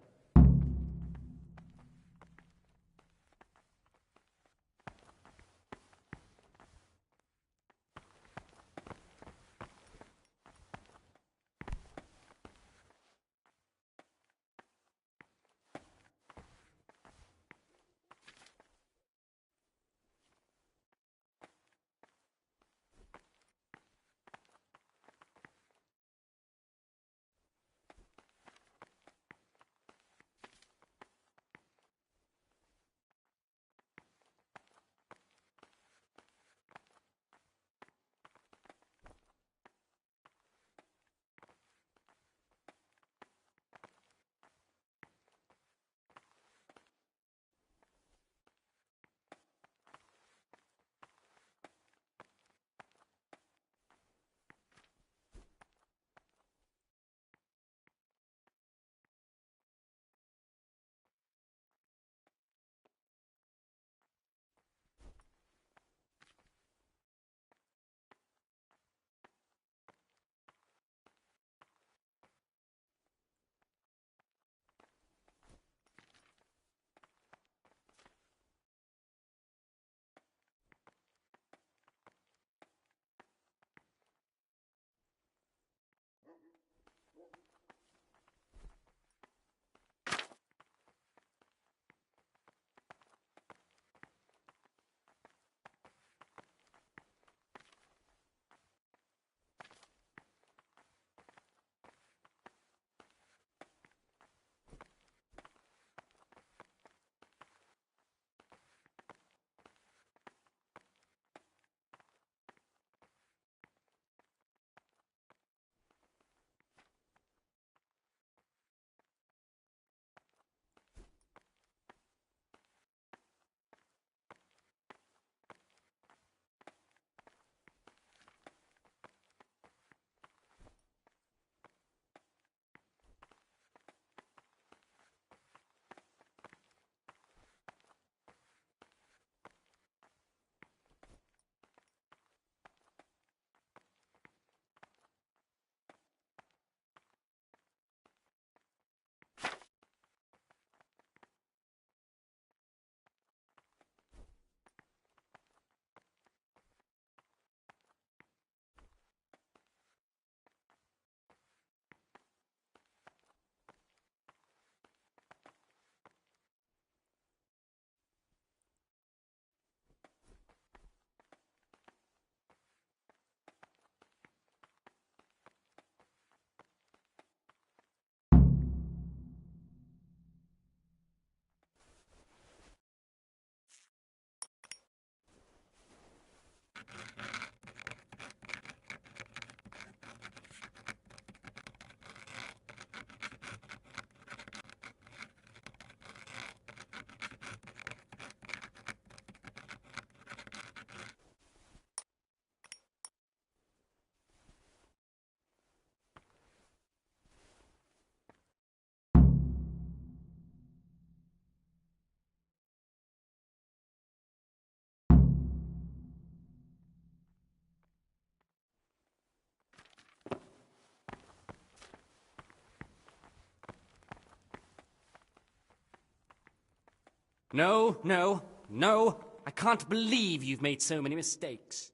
No, no, no. I can't believe you've made so many mistakes.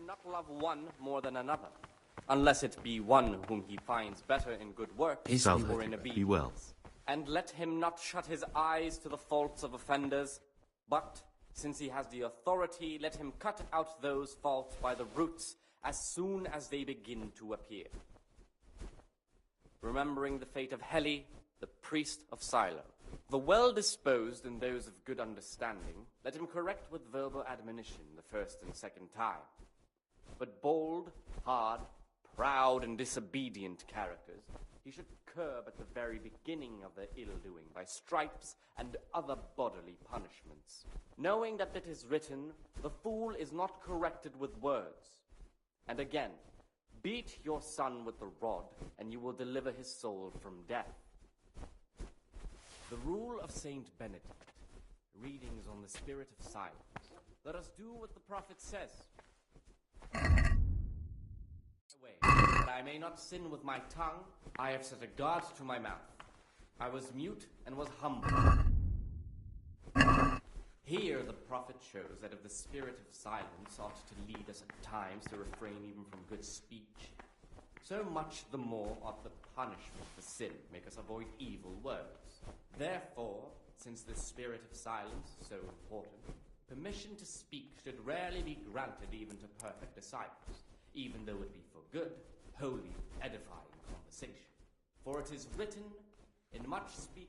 Not love one more than another, unless it be one whom he finds better in good works or in obedience. Be well. And let him not shut his eyes to the faults of offenders, but, since he has the authority, let him cut out those faults by the roots as soon as they begin to appear. Remembering the fate of Heli, the priest of Silo, the well-disposed and those of good understanding, let him correct with verbal admonition the first and second time. But bold, hard, proud, and disobedient characters he should curb at the very beginning of their ill-doing by stripes and other bodily punishments, knowing that it is written, "The fool is not corrected with words." And again, beat your son with the rod, and you will deliver his soul from death. The rule of Saint Benedict, readings on the spirit of silence. Let us do what the prophet says. Away, that I may not sin with my tongue, I have set a guard to my mouth. I was mute and was humble. Here the prophet shows that if the spirit of silence ought to lead us at times to refrain even from good speech, so much the more ought the punishment for sin make us avoid evil words. Therefore, since the spirit of silence is so important, permission to speak should rarely be granted even to perfect disciples, even though it be for good, holy, edifying conversation. For it is written, in much speaking,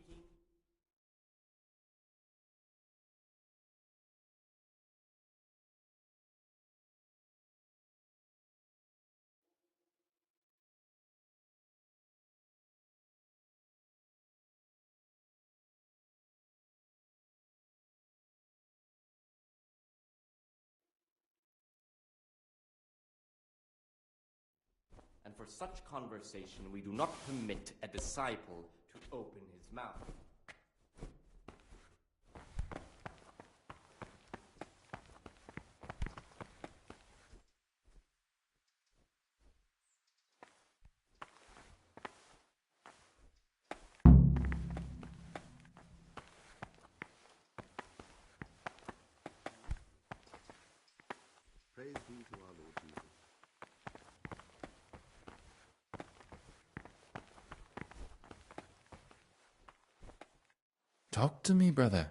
and for such conversation we do not permit a disciple to open his mouth. Praise be to our Lord Jesus. Talk to me, brother.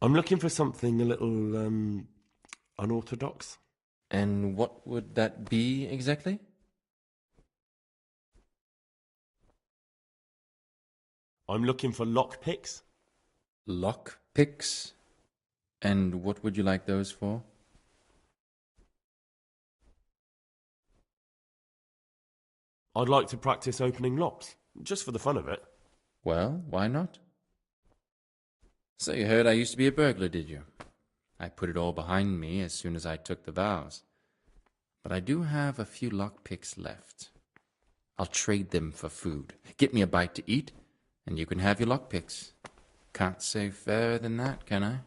I'm looking for something a little unorthodox. And what would that be exactly? I'm looking for lockpicks. Lockpicks? And what would you like those for? I'd like to practice opening locks, just for the fun of it. Well, why not? So you heard I used to be a burglar, did you? I put it all behind me as soon as I took the vows. But I do have a few lockpicks left. I'll trade them for food. Get me a bite to eat, and you can have your lockpicks. Can't say fairer than that, can I?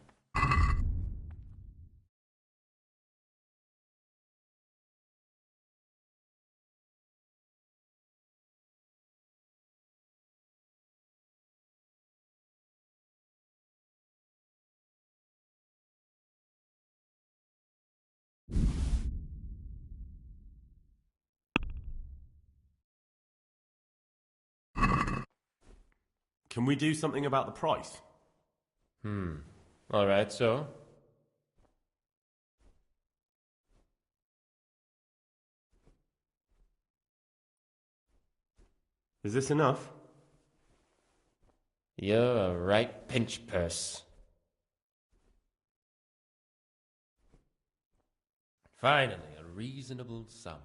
Can we do something about the price? Alright, so? Is this enough? You're a right pinch purse. Finally, a reasonable sum.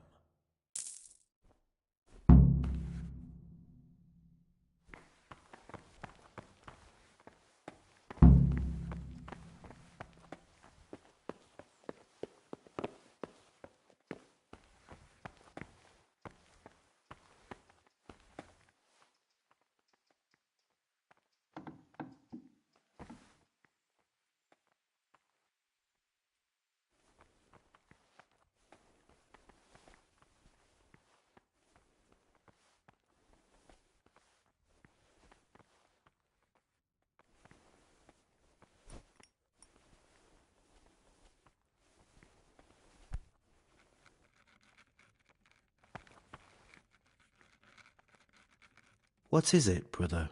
What is it, brother?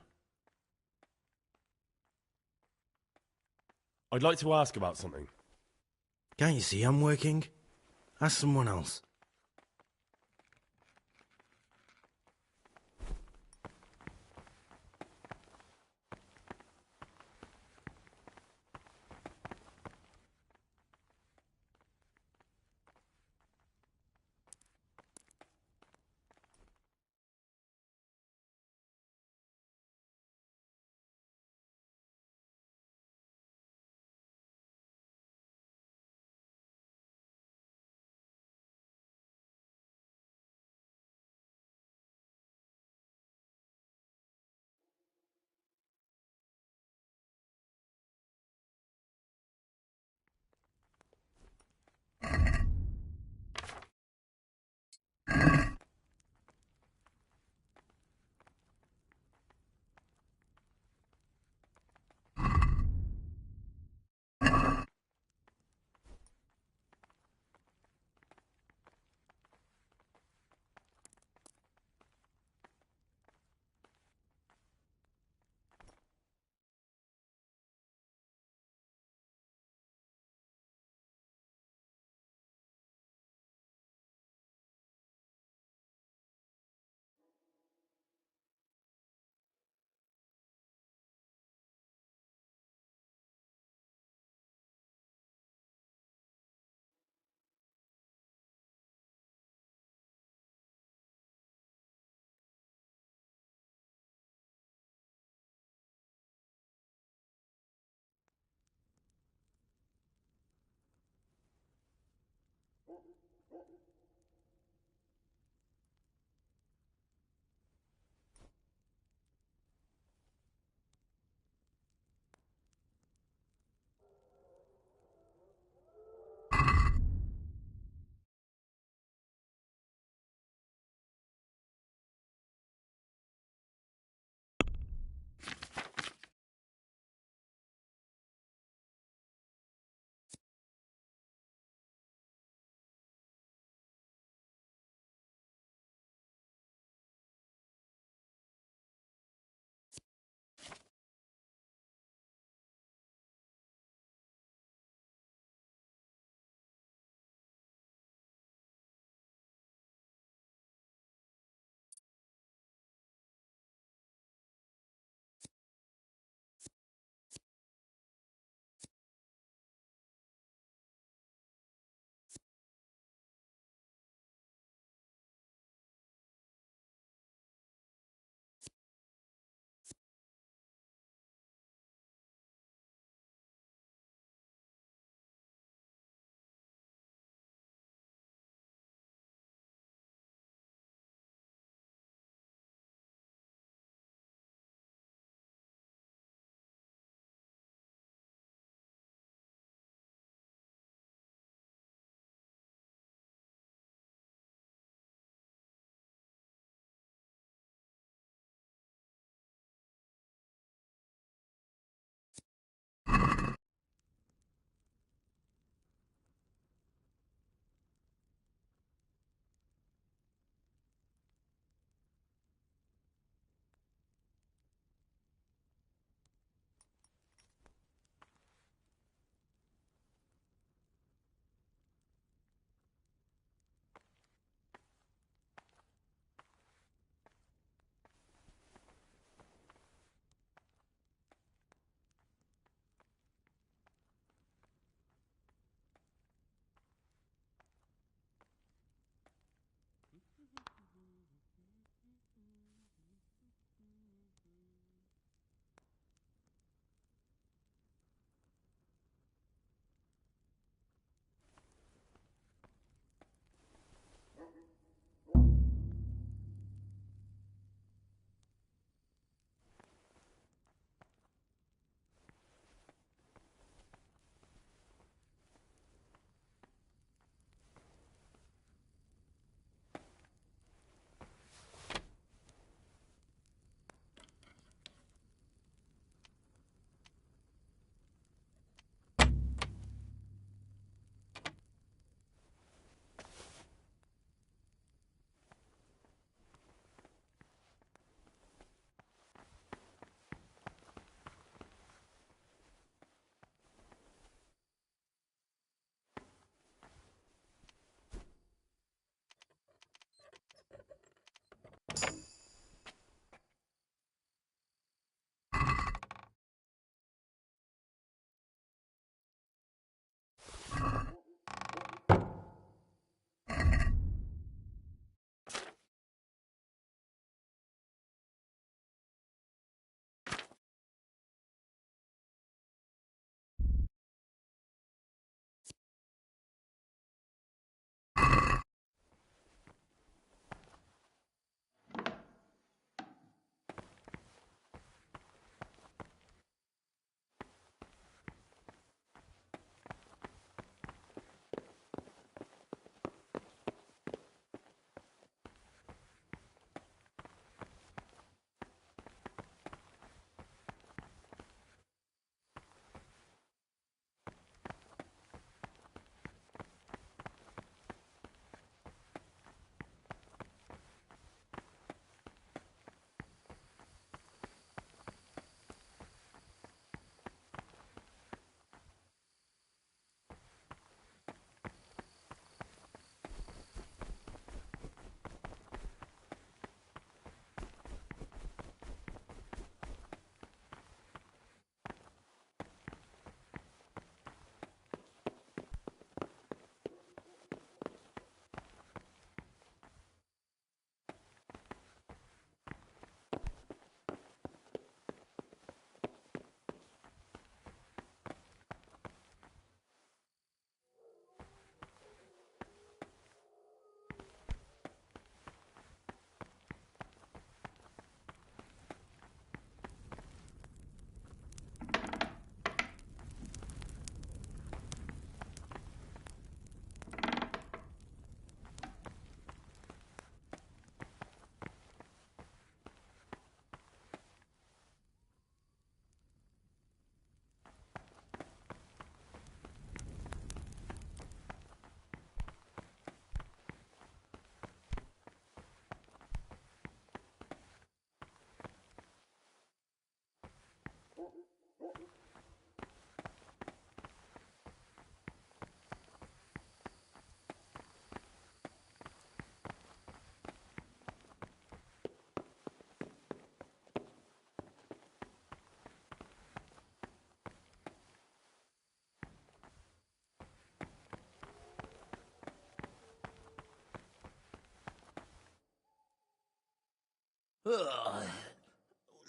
I'd like to ask about something. Can't you see I'm working? Ask someone else.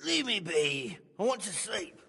Leave me be. I want to sleep.